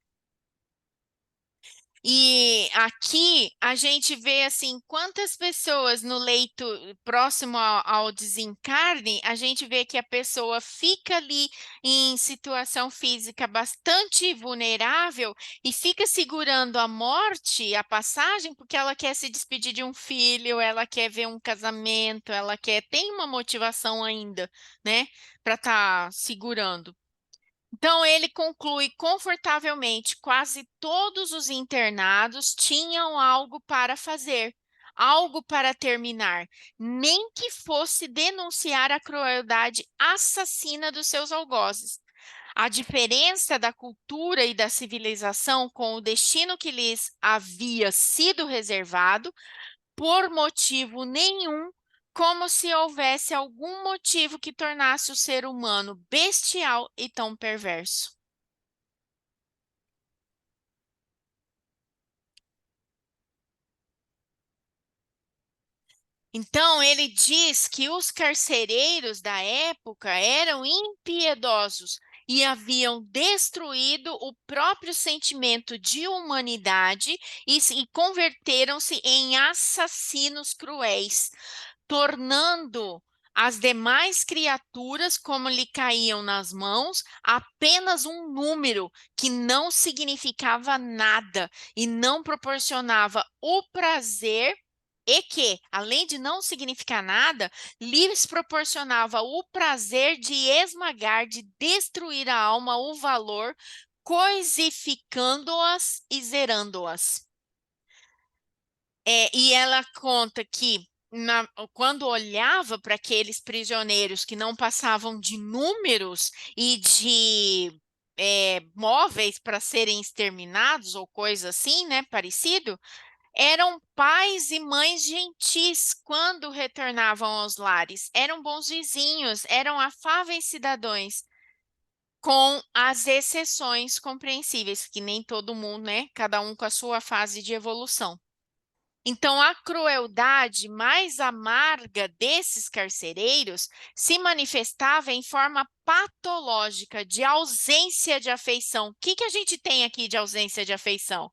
Speaker 1: E aqui a gente vê assim quantas pessoas no leito próximo ao desencarne, a gente vê que a pessoa fica ali em situação física bastante vulnerável e fica segurando a morte, a passagem, porque ela quer se despedir de um filho, ela quer ver um casamento, tem uma motivação ainda, né, para estar segurando. Então, ele conclui confortavelmente: quase todos os internados tinham algo para fazer, algo para terminar, nem que fosse denunciar a crueldade assassina dos seus algozes. A diferença da cultura e da civilização com o destino que lhes havia sido reservado por motivo nenhum, como se houvesse algum motivo que tornasse o ser humano bestial e tão perverso. Então, ele diz que os carcereiros da época eram impiedosos e haviam destruído o próprio sentimento de humanidade e converteram-se em assassinos cruéis, tornando as demais criaturas, como lhe caíam nas mãos, apenas um número que não significava nada e não proporcionava o prazer e que, além de não significar nada, lhes proporcionava o prazer de esmagar, de destruir a alma, o valor, coisificando-as e zerando-as. E ela conta que quando olhava para aqueles prisioneiros que não passavam de números e de móveis para serem exterminados ou coisa assim, né, parecido, eram pais e mães gentis quando retornavam aos lares, eram bons vizinhos, eram afáveis cidadãos, com as exceções compreensíveis, que nem todo mundo, né, cada um com a sua fase de evolução. Então, a crueldade mais amarga desses carcereiros se manifestava em forma patológica de ausência de afeição. O que que a gente tem aqui de ausência de afeição?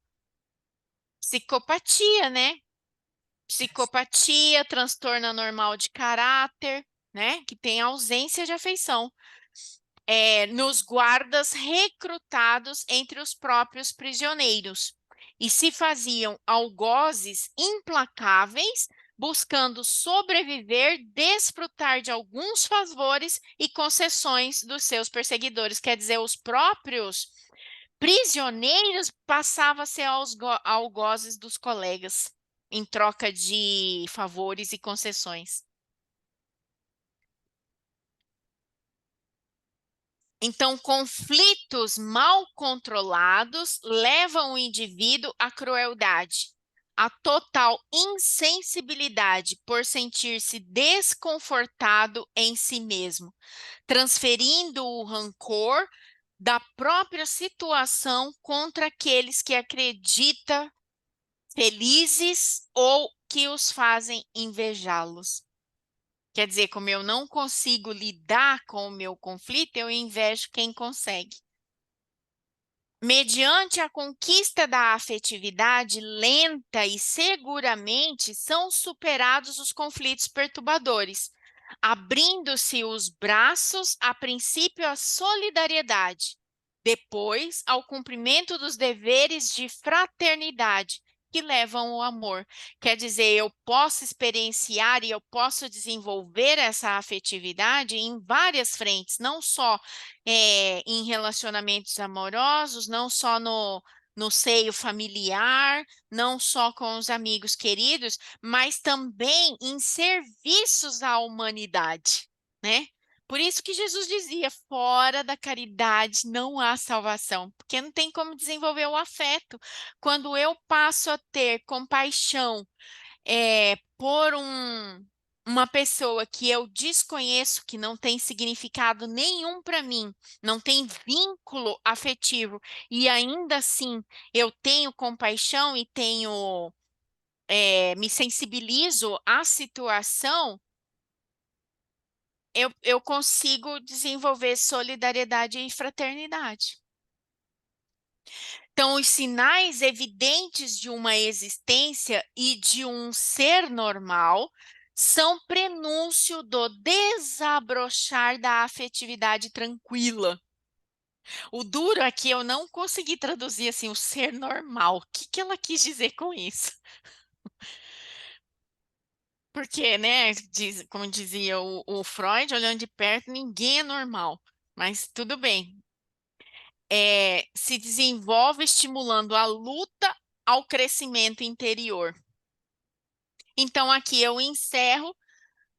Speaker 1: Psicopatia, né? Psicopatia, transtorno anormal de caráter, né? Que tem ausência de afeição. Nos guardas recrutados entre os próprios prisioneiros e se faziam algozes implacáveis, buscando sobreviver, desfrutar de alguns favores e concessões dos seus perseguidores. Quer dizer, os próprios prisioneiros passavam a ser algozes dos colegas em troca de favores e concessões. Então, conflitos mal controlados levam o indivíduo à crueldade, à total insensibilidade por sentir-se desconfortado em si mesmo, transferindo o rancor da própria situação contra aqueles que acredita felizes ou que os fazem invejá-los. Quer dizer, como eu não consigo lidar com o meu conflito, eu invejo quem consegue. Mediante a conquista da afetividade lenta e seguramente são superados os conflitos perturbadores, abrindo-se os braços, a princípio, à solidariedade, depois ao cumprimento dos deveres de fraternidade que levam ao amor. Quer dizer, eu posso experienciar e eu posso desenvolver essa afetividade em várias frentes, não só em relacionamentos amorosos, não só no seio familiar, não só com os amigos queridos, mas também em serviços à humanidade, né? Por isso que Jesus dizia: fora da caridade não há salvação, porque não tem como desenvolver o afeto. Quando eu passo a ter compaixão por uma pessoa que eu desconheço, que não tem significado nenhum para mim, não tem vínculo afetivo, e ainda assim eu tenho compaixão e me sensibilizo à situação, eu consigo desenvolver solidariedade e fraternidade. Então, os sinais evidentes de uma existência e de um ser normal são prenúncio do desabrochar da afetividade tranquila. O duro é que eu não consegui traduzir assim o ser normal. O que que ela quis dizer com isso? Porque, né, como dizia o Freud, olhando de perto, ninguém é normal. Mas tudo bem. Se desenvolve estimulando a luta ao crescimento interior. Então, aqui eu encerro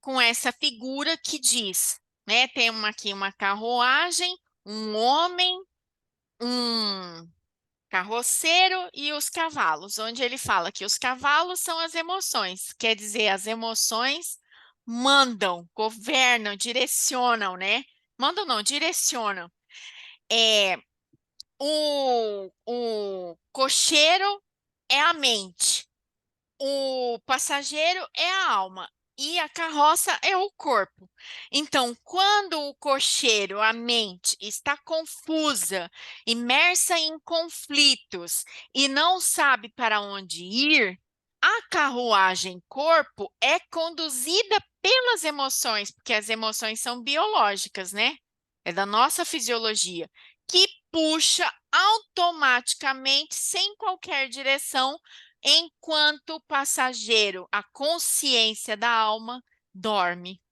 Speaker 1: com essa figura que diz, né? Tem aqui uma carruagem, um homem, um carroceiro e os cavalos, onde ele fala que os cavalos são as emoções, quer dizer, as emoções mandam, governam, direcionam, né? Mandam não, direcionam. O cocheiro é a mente, o passageiro é a alma e a carroça é o corpo. Então, quando o cocheiro, a mente, está confusa, imersa em conflitos e não sabe para onde ir, a carruagem corpo é conduzida pelas emoções, porque as emoções são biológicas, né? É da nossa fisiologia, que puxa automaticamente, sem qualquer direção, enquanto o passageiro, a consciência da alma, dorme.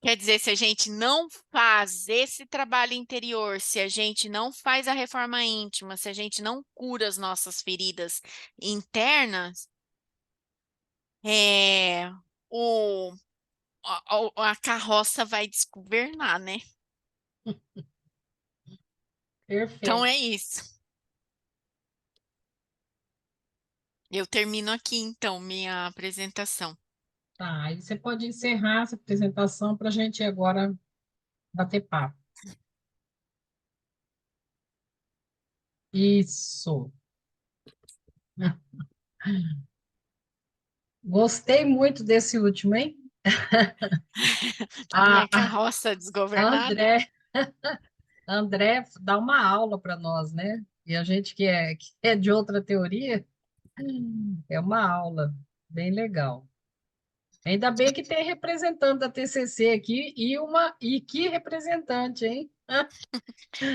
Speaker 1: Quer dizer, se a gente não faz esse trabalho interior, se a gente não faz a reforma íntima, se a gente não cura as nossas feridas internas, é, o, a carroça vai desgovernar, né? Então
Speaker 2: Perfeito.
Speaker 1: é isso. Eu termino aqui, então, minha apresentação.
Speaker 2: Tá, aí você pode encerrar essa apresentação para a gente agora bater papo. Isso. Gostei muito desse último, hein?
Speaker 1: A minha
Speaker 2: A
Speaker 1: carroça desgovernada.
Speaker 2: André, André dá uma aula para nós, né? E a gente que é de outra teoria, é uma aula bem legal. Ainda bem que tem representante da TCC aqui e que representante, hein?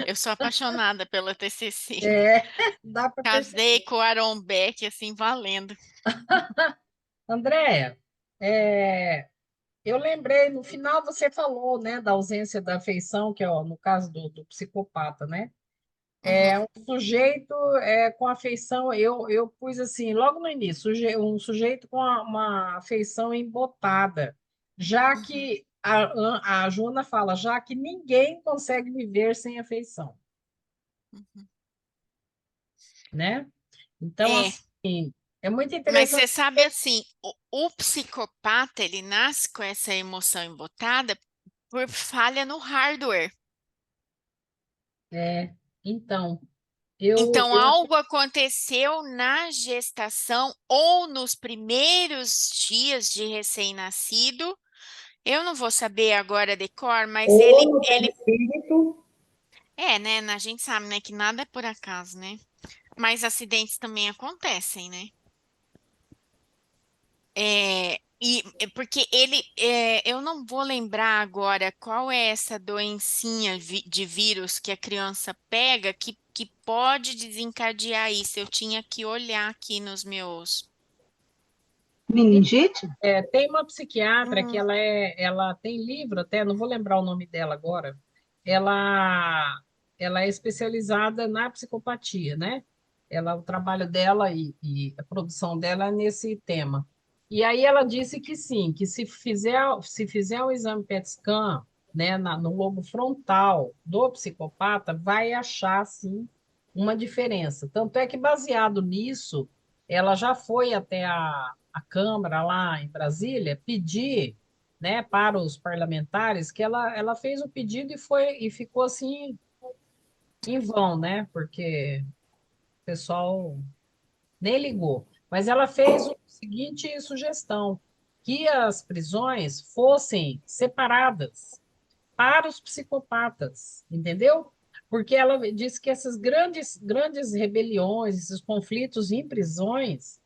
Speaker 1: Eu sou apaixonada pela TCC.
Speaker 2: É, dá para
Speaker 1: Casei
Speaker 2: perceber.
Speaker 1: com o Aaron Beck, assim, valendo.
Speaker 2: Andréia, é, eu lembrei, no final você falou, né, da ausência da afeição, que é ó, no caso do psicopata, né? É
Speaker 1: Uhum,
Speaker 2: um sujeito com afeição, eu pus assim, logo no início, um sujeito com uma afeição embotada, já
Speaker 1: uhum.
Speaker 2: que a Jona fala, já que ninguém consegue viver sem afeição, né? Então,
Speaker 1: É,
Speaker 2: assim, é muito
Speaker 1: mas
Speaker 2: interessante.
Speaker 1: você sabe assim, o psicopata, ele nasce com essa emoção embotada por falha no hardware.
Speaker 2: Então, eu,
Speaker 1: Então,
Speaker 2: eu
Speaker 1: algo aconteceu na gestação ou nos primeiros dias de recém-nascido. Eu não vou saber agora de cor, mas
Speaker 4: Ou
Speaker 1: ele,
Speaker 4: no
Speaker 1: ele
Speaker 4: perispírito.
Speaker 1: é, né? A gente sabe, né, que nada é por acaso, né? Mas acidentes também acontecem, né? Porque eu não vou lembrar agora qual é essa doencinha de vírus que a criança pega que pode desencadear isso. Eu tinha que olhar aqui nos meus.
Speaker 3: Meningite?
Speaker 2: tem uma psiquiatra que
Speaker 1: Hum,
Speaker 2: ela tem livro até, não vou lembrar o nome dela agora. Ela é especializada na psicopatia, né? O trabalho dela e a produção dela é nesse tema. E aí ela disse que sim, que se fizer um exame PET-scan, né, no lobo frontal do psicopata, vai achar sim uma diferença. Tanto é que baseado nisso ela já foi até a Câmara lá em Brasília pedir, né, para os parlamentares que ela fez o pedido e ficou assim em vão, né? Porque o pessoal nem ligou. Mas ela fez a seguinte sugestão: que as prisões fossem separadas para os psicopatas, entendeu? Porque ela disse que essas grandes rebeliões, esses conflitos em prisões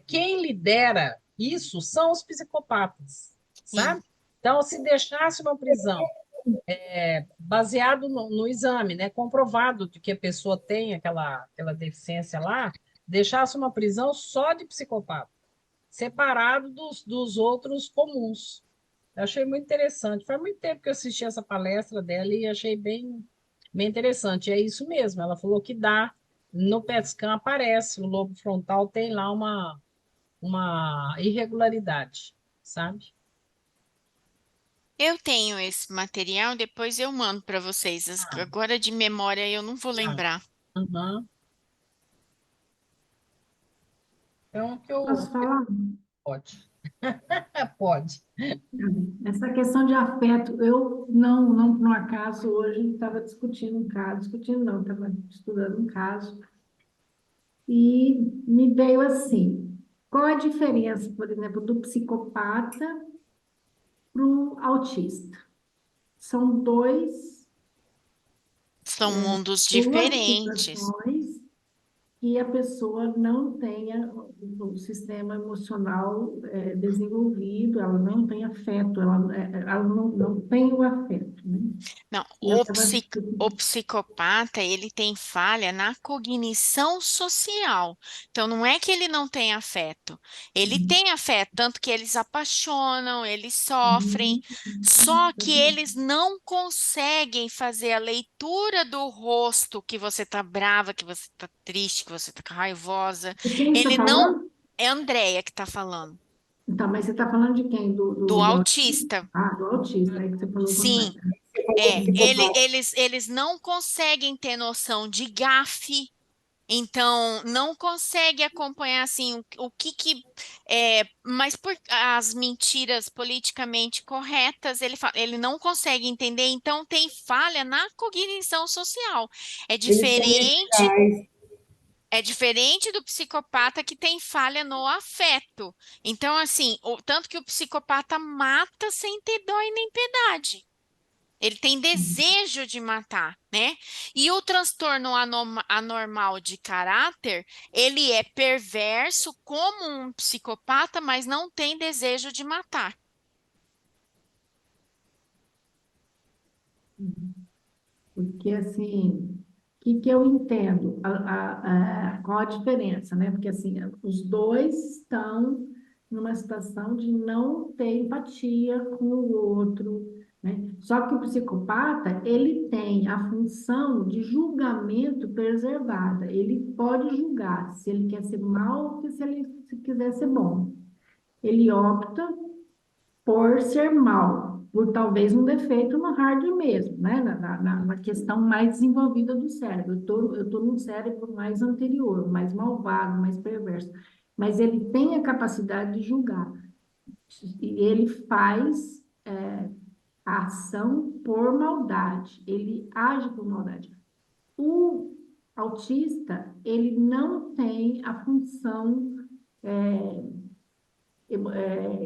Speaker 2: quem lidera isso são os psicopatas,
Speaker 1: sim.
Speaker 2: sabe? Então, se deixasse uma prisão baseado no exame, né, comprovado de que a pessoa tem aquela deficiência lá, deixasse uma prisão só de psicopata, separado dos outros comuns. Eu achei muito interessante. Faz muito tempo que eu assisti essa palestra dela e achei bem interessante. E é isso mesmo, ela falou que dá, no PET scan aparece, o lobo frontal tem lá uma irregularidade, sabe?
Speaker 1: Eu tenho esse material, depois eu mando para vocês.
Speaker 2: Ah,
Speaker 1: Agora de memória eu não vou
Speaker 2: ah,
Speaker 1: lembrar.
Speaker 2: aham. Então, que eu
Speaker 5: Posso falar?
Speaker 2: pode. Pode.
Speaker 5: Essa questão de afeto, eu não por um acaso, hoje estava discutindo um caso, discutindo não, estava estudando um caso, e me veio assim, qual a diferença, por exemplo, do psicopata para o autista? São
Speaker 1: São mundos
Speaker 5: duas
Speaker 1: diferentes.
Speaker 5: situações que a pessoa não tenha o sistema emocional desenvolvido, ela não tem afeto, ela não tem o afeto, né?
Speaker 1: Não,
Speaker 5: E eu
Speaker 1: o,
Speaker 5: estava
Speaker 1: o psicopata, ele tem falha na cognição social. Então, não é que ele não tem afeto. Ele tem afeto, tanto que eles apaixonam, eles sofrem, só que eles não conseguem fazer a leitura do rosto que você tá brava, que você tá triste, que você tá raivosa.
Speaker 5: de quem você está
Speaker 1: Ele não...
Speaker 5: falando?
Speaker 1: É a Andrea que tá falando,
Speaker 5: Então, mas você está falando de quem?
Speaker 1: do
Speaker 5: Do autista?
Speaker 1: autista.
Speaker 5: Ah, do autista, aí que você falou o
Speaker 1: Sim.
Speaker 5: contrário.
Speaker 4: Você falou psicopata.
Speaker 1: Eles não conseguem ter noção de gafe, então não conseguem acompanhar assim o que mas por as mentiras politicamente corretas, ele não consegue entender, então tem falha na cognição social. É
Speaker 4: Eles são
Speaker 1: diferente,
Speaker 4: radicais.
Speaker 1: É diferente do psicopata que tem falha no afeto. Então, assim, tanto que o psicopata mata sem ter dó e nem piedade. Ele tem desejo de matar, né? E o transtorno anormal de caráter, ele é perverso como um psicopata, mas não tem desejo de matar.
Speaker 5: Porque, assim, o que eu entendo? Qual a diferença, né? Porque, assim, os dois estão numa situação de não ter empatia com o outro, né? Só que o psicopata, ele tem a função de julgamento preservada. Ele pode julgar se ele quer ser mal ou se ele se quiser ser bom. Ele opta por ser mal, por talvez um defeito no hardware mesmo, né? Na questão mais desenvolvida do cérebro. Eu tô num cérebro mais anterior, mais malvado, mais perverso. Mas ele tem a capacidade de julgar. E ele faz a ação por maldade. Ele age por maldade. O autista, ele não tem a função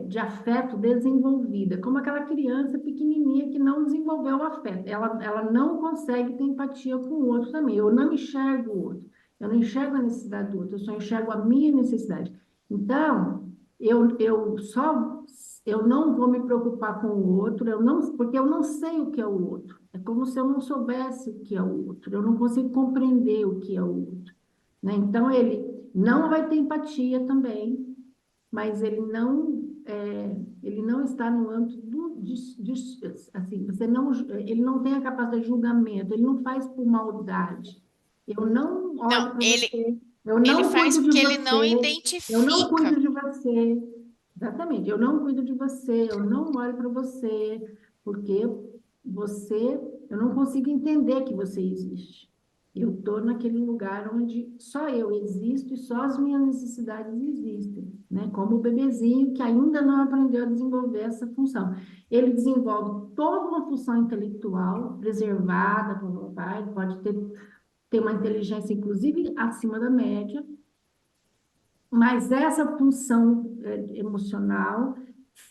Speaker 5: de afeto desenvolvida, como aquela criança pequenininha que não desenvolveu o afeto. Ela não consegue ter empatia com o outro também. Eu não enxergo o outro. Eu não enxergo a necessidade do outro, eu só enxergo a minha necessidade. Então, eu não vou me preocupar com o outro, porque eu não sei o que é o outro. É como se eu não soubesse o que é o outro. Eu não consigo compreender o que é o outro, né? Então, ele não vai ter empatia também, mas ele não está no âmbito assim, ele não tem a capacidade de julgamento, ele não faz por maldade. Eu não
Speaker 1: Não,
Speaker 5: olho para
Speaker 1: ele,
Speaker 5: você, eu
Speaker 1: ele
Speaker 5: não
Speaker 1: faz
Speaker 5: cuido de
Speaker 1: porque ele não
Speaker 5: você, eu não
Speaker 1: identifica.
Speaker 5: cuido de você. Exatamente, eu não cuido de você, eu não olho para você, porque você, eu não consigo entender que você existe. Eu estou naquele lugar onde só eu existo e só as minhas necessidades existem, né? Como o bebezinho que ainda não aprendeu a desenvolver essa função. Ele desenvolve toda uma função intelectual preservada pelo pai, ele pode ter uma inteligência, inclusive, acima da média, mas essa função emocional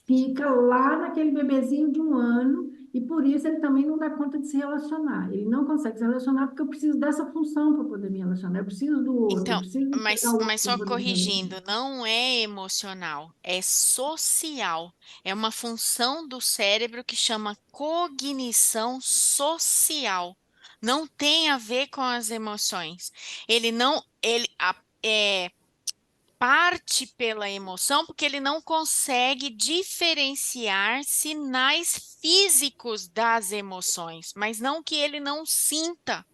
Speaker 5: fica lá naquele bebezinho de 1 ano e por isso ele também não dá conta de se relacionar. Ele não consegue se relacionar porque eu preciso dessa função para poder me relacionar. Eu preciso do outro, eu
Speaker 1: Então,
Speaker 5: preciso pegar o outro
Speaker 1: mas
Speaker 5: para
Speaker 1: só
Speaker 5: poder me relacionar.
Speaker 1: corrigindo, não é emocional, é social. É uma função do cérebro que chama cognição social. Não tem a ver com as emoções. Ele não, ele parte pela emoção porque ele não consegue diferenciar sinais físicos das emoções, mas não que ele não sinta.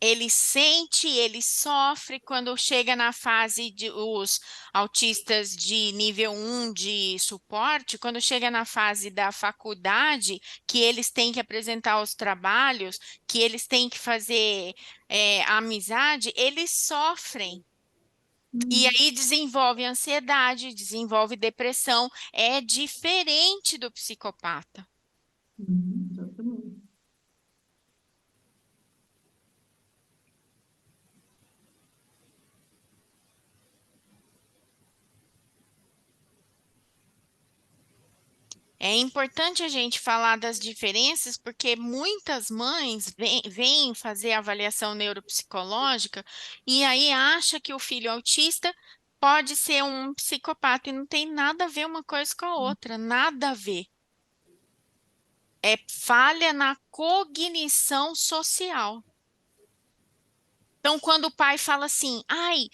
Speaker 1: Ele sente, ele sofre quando chega na fase de os autistas de nível 1 de suporte, quando chega na fase da faculdade, que eles têm que apresentar os trabalhos, que eles têm que fazer amizade, eles sofrem. E
Speaker 5: Hum,
Speaker 1: aí desenvolve ansiedade, desenvolve depressão. É diferente do psicopata.
Speaker 5: exatamente.
Speaker 1: É importante a gente falar das diferenças, porque muitas mães vêm fazer avaliação neuropsicológica e aí acha que o filho autista pode ser um psicopata e não tem nada a ver uma coisa com a outra, nada a ver. É falha na cognição social. Então, quando o pai fala assim, ai,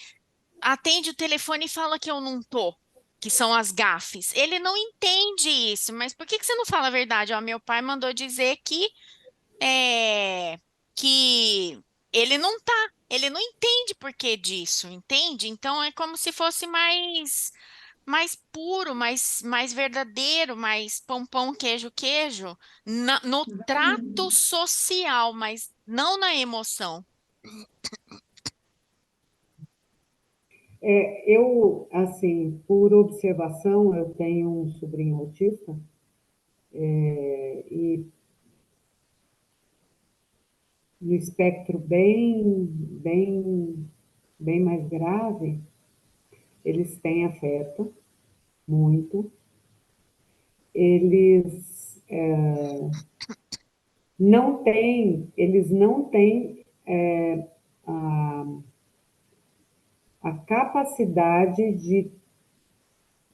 Speaker 1: atende o telefone e fala que eu não tô, que são as gafes. Ele não entende isso, mas por que que você não fala a verdade? Ó, meu pai mandou dizer é, que ele não tá, ele não entende por que disso, entende? Então é como se fosse mais puro, mais verdadeiro, mais pão, pão, queijo, queijo, no trato
Speaker 5: Exatamente.
Speaker 1: social, mas não na emoção.
Speaker 4: Eu, assim, por observação, eu tenho um sobrinho autista, e no espectro bem mais grave, eles têm afeto, muito. Eles não têm a capacidade de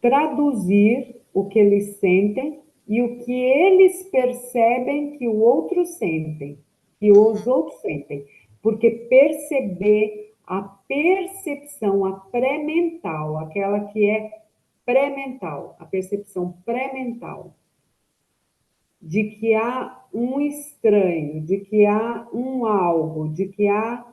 Speaker 4: traduzir o que eles sentem e o que eles percebem que o outro sentem, que os outros sentem. Porque perceber a percepção, a pré-mental, aquela que é pré-mental, a percepção pré-mental, de que há um estranho, de que há um algo, de que há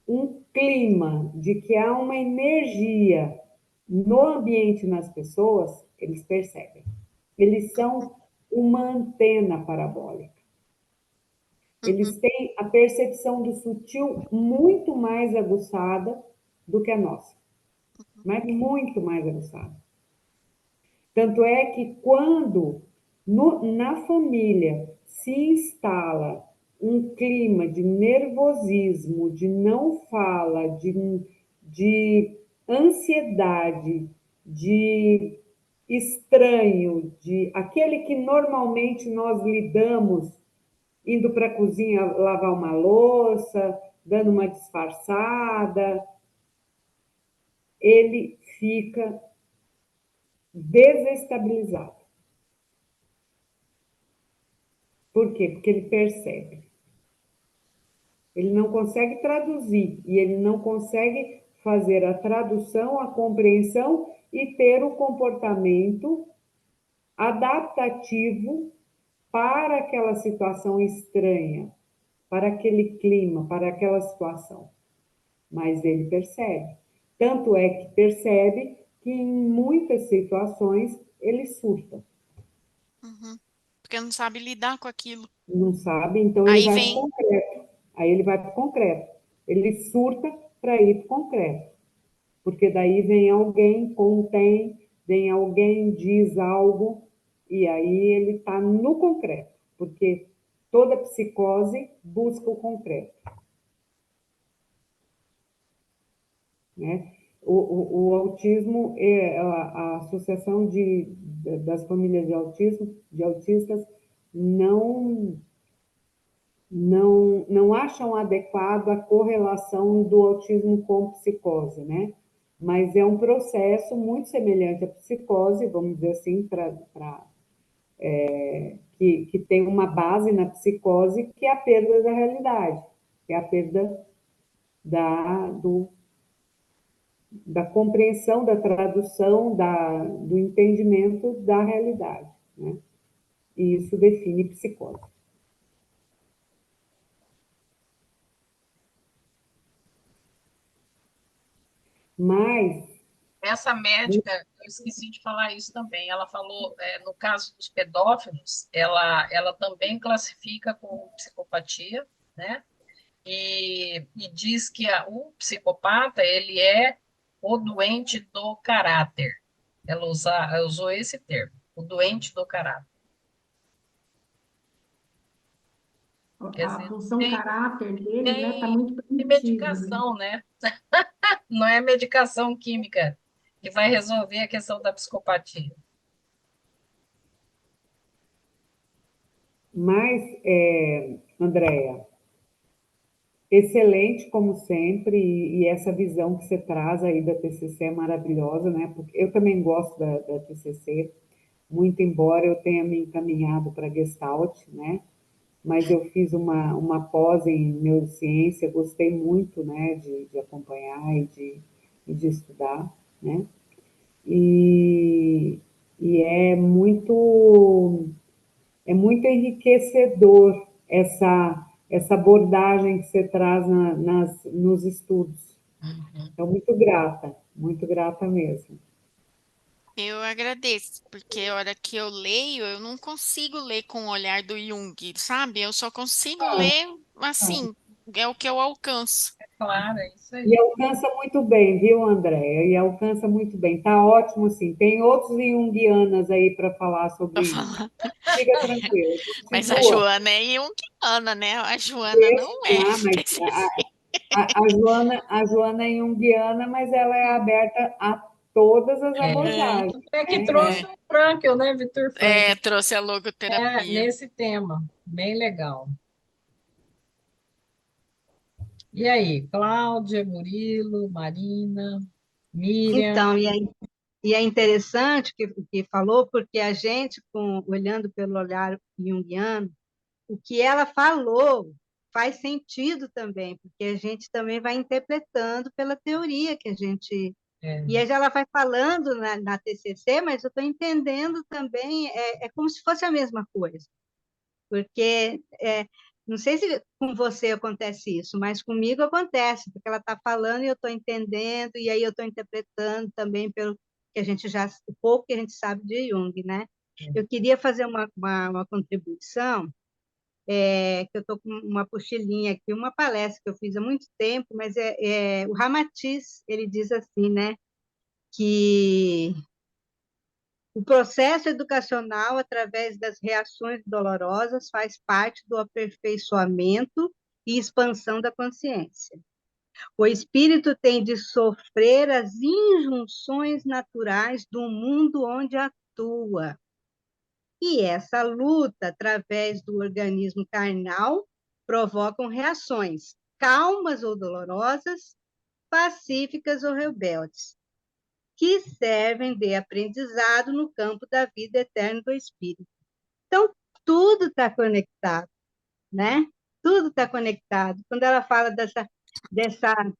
Speaker 4: um clima, de que há uma energia no ambiente, nas pessoas, eles percebem. Eles são uma antena parabólica. Eles têm a percepção do sutil muito mais aguçada do que a nossa, mas muito mais aguçada. Tanto é que quando na família se instala um clima de nervosismo, de não fala, de ansiedade, de estranho, de aquele que normalmente nós lidamos indo para a cozinha lavar uma louça, dando uma disfarçada, ele fica desestabilizado. Por quê? Porque ele percebe. Ele não consegue traduzir e ele não consegue fazer a tradução, a compreensão e ter o comportamento adaptativo para aquela situação estranha, para aquele clima, para aquela situação. Mas ele percebe. Tanto é que percebe que em muitas situações ele surta.
Speaker 1: Porque não sabe lidar com aquilo.
Speaker 4: Não sabe, então ele
Speaker 1: Aí
Speaker 4: vai para o
Speaker 1: vem,
Speaker 4: concreto. Aí ele vai para o concreto. Ele surta para ir para o concreto. Porque daí vem alguém, contém, vem alguém, diz algo, e aí ele está no concreto. Porque toda psicose busca o concreto. Né? O autismo, a Associação das Famílias de Autismo, de Autistas, não acham adequado a correlação do autismo com psicose, né? Mas é um processo muito semelhante à psicose, vamos dizer assim, que tem uma base na psicose, que é a perda da realidade, que é a perda da compreensão, da tradução, do entendimento da realidade, né? E isso define psicose. Mas
Speaker 2: Essa médica, eu esqueci de falar isso também, ela falou, no caso dos pedófilos, ela também classifica como psicopatia, né? E diz que o psicopata, ele é o doente do caráter. Ela usou esse termo, o doente do caráter. Quer
Speaker 5: A
Speaker 2: dizer,
Speaker 5: função caráter dele, né, está
Speaker 2: tem,
Speaker 5: muito
Speaker 2: tem
Speaker 5: primitiva, né?
Speaker 2: medicação, né? Não é medicação química que vai resolver a questão da psicopatia.
Speaker 4: Andréia, excelente como sempre, e essa visão que você traz aí da TCC é maravilhosa, né? Porque eu também gosto da TCC, muito embora eu tenha me encaminhado para Gestalt, né? Mas eu fiz uma pós em neurociência, gostei muito, né, de acompanhar e de estudar, né? E, e é muito enriquecedor essa abordagem que você traz nos estudos. Então, muito grata mesmo.
Speaker 1: eu agradeço, porque a hora que eu leio, eu não consigo ler com o olhar do Jung, sabe? Eu só consigo ler assim, é o que eu alcanço.
Speaker 2: Claro, é isso aí.
Speaker 4: E alcança muito bem, viu, Andréia? E alcança muito bem. Tá ótimo, sim. Tem outros junguianas aí para falar
Speaker 1: Pra
Speaker 4: sobre isso.
Speaker 1: falar.
Speaker 4: Fica tranquila, a
Speaker 1: Mas
Speaker 4: gente
Speaker 1: a
Speaker 4: voa.
Speaker 1: Joana é junguiana, né? A Joana
Speaker 4: Deixa,
Speaker 1: não é
Speaker 4: ah, mas
Speaker 1: PCC.
Speaker 4: a Joana é junguiana, mas ela é aberta a todas as
Speaker 1: Uhum.
Speaker 4: abordagens,
Speaker 2: É que
Speaker 4: né?
Speaker 2: trouxe o Frankel, né, Vitor Frankel,
Speaker 1: Trouxe a logoterapia.
Speaker 2: nesse tema. Bem legal. E aí, Cláudia, Murilo, Marina, Miriam?
Speaker 6: Então, e é interessante que falou, porque a gente, olhando pelo olhar junguiano, o que ela falou faz sentido também, porque a gente também vai interpretando pela teoria que a gente.
Speaker 2: É,
Speaker 6: E aí ela vai falando na TCC, mas eu estou entendendo também, é como se fosse a mesma coisa, porque não sei se com você acontece isso, mas comigo acontece, porque ela está falando e eu estou entendendo, e aí eu estou interpretando também pelo que a gente já, o pouco que a gente sabe de Jung, né? Eu queria fazer uma contribuição, que eu estou com uma pochilinha aqui, uma palestra que eu fiz há muito tempo, mas o Ramatiz, ele diz assim, né, que o processo educacional, através das reações dolorosas, faz parte do aperfeiçoamento e expansão da consciência. O espírito tem de sofrer as injunções naturais do mundo onde atua. E essa luta, através do organismo carnal, provocam reações calmas ou dolorosas, pacíficas ou rebeldes, que servem de aprendizado no campo da vida eterna do espírito. Então, tudo está conectado, né? Tudo está conectado. Quando ela fala dessa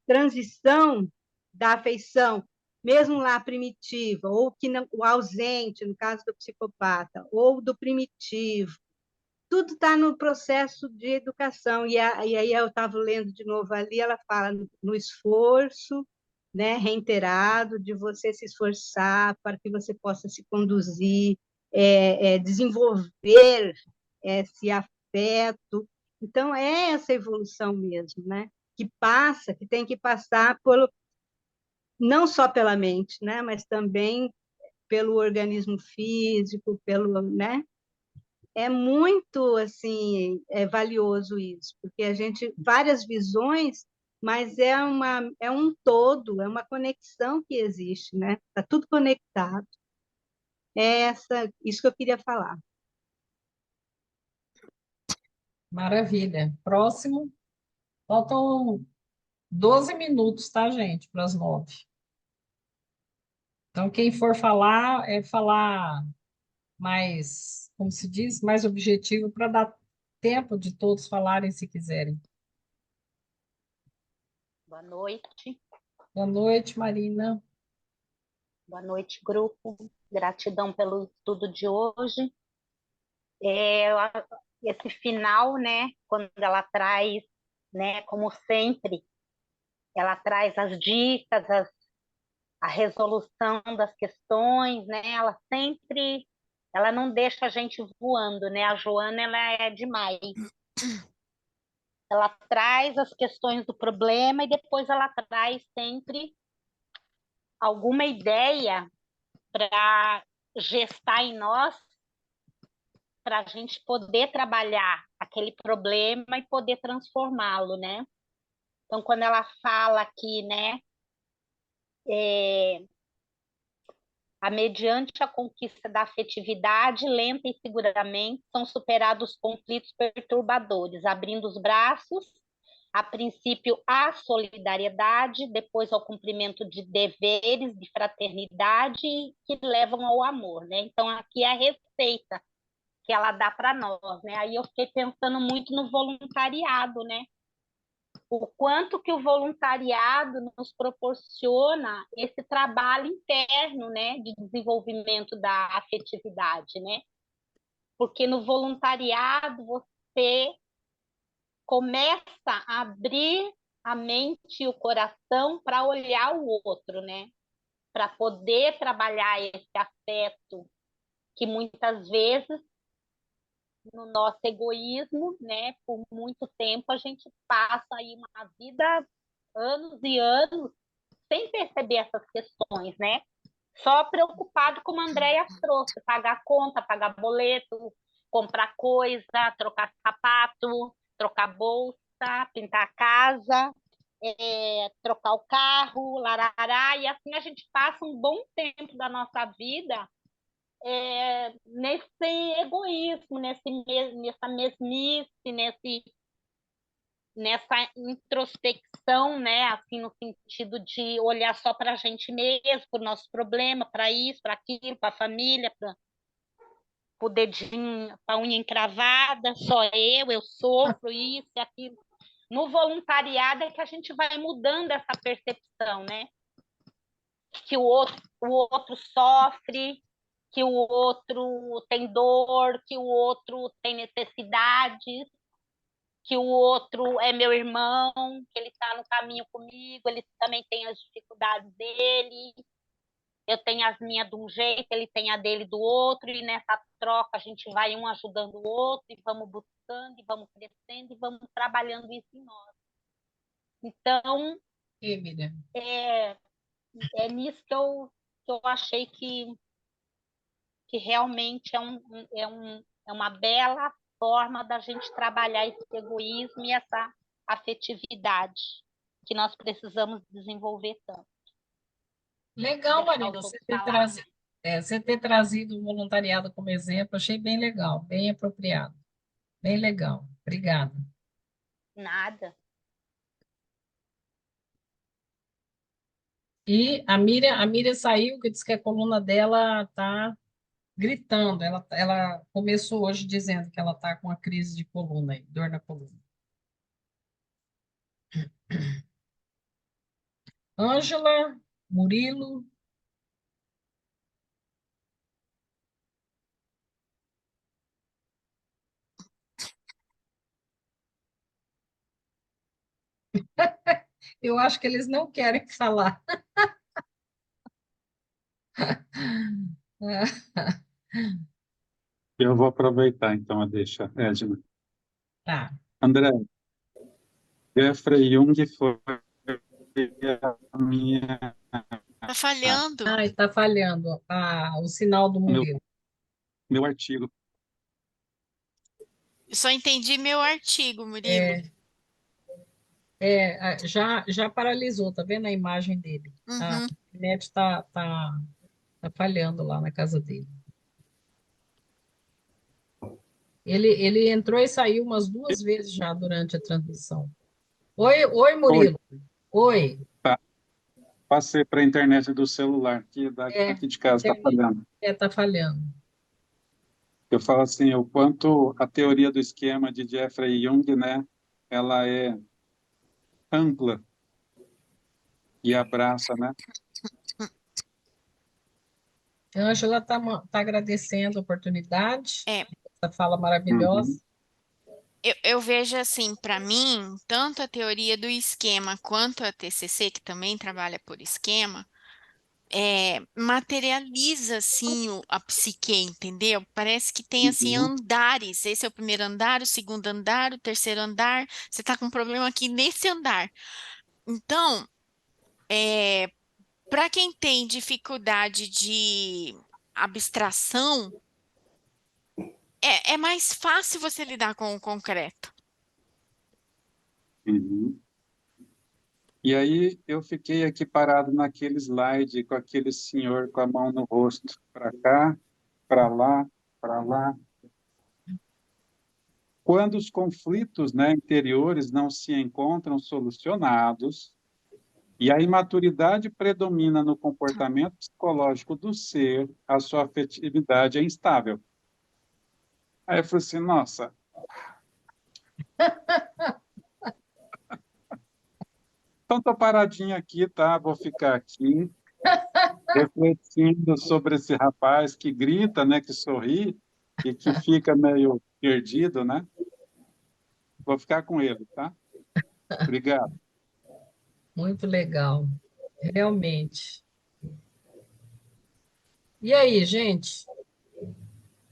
Speaker 6: transição da afeição, mesmo lá primitiva, ou que não, o ausente, no caso do psicopata, ou do primitivo, tudo está no processo de educação. E aí eu estava lendo de novo ali, ela fala no esforço, né, reiterado, de você se esforçar para que você possa se conduzir, desenvolver esse afeto. Então, é essa evolução mesmo, né? Que tem que passar não só pela mente, né, mas também pelo organismo físico, né? É muito assim, valioso isso, porque a gente várias visões, mas é um todo, é uma conexão que existe, né? Está tudo conectado. Isso que eu queria falar.
Speaker 2: maravilha. Próximo. Faltam 12 minutos, tá, gente, para as 9. Então, quem for falar, falar mais, como se diz, mais objetivo para dar tempo de todos falarem se quiserem.
Speaker 3: Boa noite.
Speaker 2: Boa noite, Marina.
Speaker 3: Boa noite, grupo. Gratidão pelo estudo de hoje. Esse final, né, quando ela traz, né, como sempre, ela traz as dicas, a resolução das questões, né? Ela não deixa a gente voando, né? A Joana, ela é demais. Ela traz as questões do problema e depois ela traz sempre alguma ideia para gestar em nós, para a gente poder trabalhar aquele problema e poder transformá-lo, né? Então, quando ela fala aqui, né, mediante a conquista da afetividade, lenta e seguramente são superados os conflitos perturbadores, abrindo os braços, a princípio à solidariedade, depois ao cumprimento de deveres de fraternidade que levam ao amor, né? Então, aqui é a receita que ela dá para nós, né? Aí eu fiquei pensando muito no voluntariado, né? O quanto que o voluntariado nos proporciona esse trabalho interno, né, de desenvolvimento da afetividade, né? Porque no voluntariado você começa a abrir a mente e o coração para olhar o outro, né? Para poder trabalhar esse afeto que muitas vezes no nosso egoísmo, né? Por muito tempo a gente passa aí uma vida, anos e anos, sem perceber essas questões, né? Só preocupado como a Andrea trouxe, pagar conta, pagar boleto, comprar coisa, trocar sapato, trocar bolsa, pintar a casa, trocar o carro, larará, e assim a gente passa um bom tempo da nossa vida nesse egoísmo, nessa mesmice, nessa introspecção, né? Assim, no sentido de olhar só para a gente mesmo, para o nosso problema, para isso, para aquilo, para a família, para o dedinho, para a unha encravada, só eu sofro isso e aquilo. No voluntariado é que a gente vai mudando essa percepção, né? Que o outro sofre, que o outro tem dor, que o outro tem necessidades, que o outro é meu irmão, que ele está no caminho comigo, ele também tem as dificuldades dele, eu tenho as minhas de um jeito, ele tem a dele do outro, e nessa troca a gente vai um ajudando o outro, e vamos buscando, e vamos crescendo, e vamos trabalhando isso em nós. Então,
Speaker 2: Miriam?
Speaker 3: é nisso que eu achei que realmente é uma bela forma da gente trabalhar esse egoísmo e essa afetividade que nós precisamos desenvolver tanto.
Speaker 2: Legal,
Speaker 3: Deixar
Speaker 2: Marina,
Speaker 3: os
Speaker 2: você
Speaker 3: outros
Speaker 2: ter
Speaker 3: falar.
Speaker 2: trazido, você ter trazido o voluntariado como exemplo, achei bem legal, bem apropriado, bem legal. Obrigada.
Speaker 3: Nada.
Speaker 2: E a Miriam saiu, que disse que a coluna dela está gritando. Ela começou hoje dizendo que ela está com uma crise de coluna, aí, dor na coluna. Ângela, Murilo, eu acho que eles não querem falar.
Speaker 7: Eu vou aproveitar, então, a deixa, Edna.
Speaker 2: Tá.
Speaker 7: André, Jeffrey Jung foi a minha,
Speaker 1: Tá falhando.
Speaker 2: Ai, está falhando o sinal do
Speaker 7: meu,
Speaker 2: Murilo.
Speaker 7: meu artigo.
Speaker 1: Eu só entendi meu artigo, Murilo.
Speaker 2: Já paralisou, tá vendo a imagem dele? A
Speaker 1: Uhum.
Speaker 2: internet tá falhando lá na casa dele. Ele entrou e saiu umas 2 vezes já durante a transmissão. Oi,
Speaker 7: Oi,
Speaker 2: Murilo. Oi.
Speaker 7: tá. Passei para a internet do celular, que
Speaker 2: É,
Speaker 7: aqui de casa está falhando.
Speaker 2: tá falhando.
Speaker 7: Eu falo assim, o quanto a teoria do esquema de Jeffrey Jung, né, ela é ampla e abraça, né?
Speaker 2: A Ângela tá agradecendo a oportunidade,
Speaker 1: É,
Speaker 2: essa fala maravilhosa.
Speaker 7: Uhum.
Speaker 1: eu vejo assim, para mim, tanto a teoria do esquema quanto a TCC, que também trabalha por esquema, materializa assim a psique, entendeu? Parece que tem assim
Speaker 7: Uhum.
Speaker 1: andares. Esse é o primeiro andar, o segundo andar, o terceiro andar. Você está com um problema aqui nesse andar. Então, para quem tem dificuldade de abstração, é mais fácil você lidar com o concreto.
Speaker 7: Uhum. E aí eu fiquei aqui parado naquele slide com aquele senhor com a mão no rosto, para cá, para lá, para lá. Quando os conflitos, né, interiores não se encontram solucionados e a imaturidade predomina no comportamento psicológico do ser, a sua afetividade é instável. Aí eu falei assim, nossa, então estou paradinho aqui, tá? Vou ficar aqui, refletindo sobre esse rapaz que grita, né, que sorri e que fica meio perdido, né? Vou ficar com ele, tá? Obrigado.
Speaker 2: Muito legal, realmente. E aí, gente?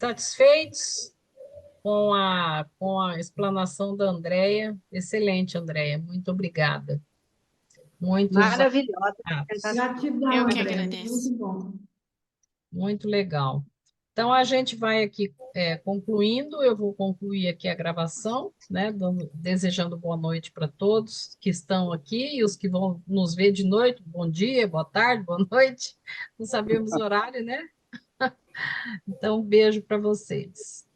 Speaker 2: Satisfeitos com a explanação da Andréia? Excelente, Andréia. Muito obrigada. Muitos
Speaker 6: Maravilhosa
Speaker 2: abraços.
Speaker 6: apresentação.
Speaker 1: Eu
Speaker 5: Gratidão,
Speaker 1: que
Speaker 5: André.
Speaker 1: agradeço.
Speaker 5: Muito bom.
Speaker 2: Muito legal. Então, a gente vai aqui concluindo, eu vou concluir aqui a gravação, né, desejando boa noite para todos que estão aqui e os que vão nos ver de noite, bom dia, boa tarde, boa noite, não sabemos o horário, né? Então, um beijo para vocês.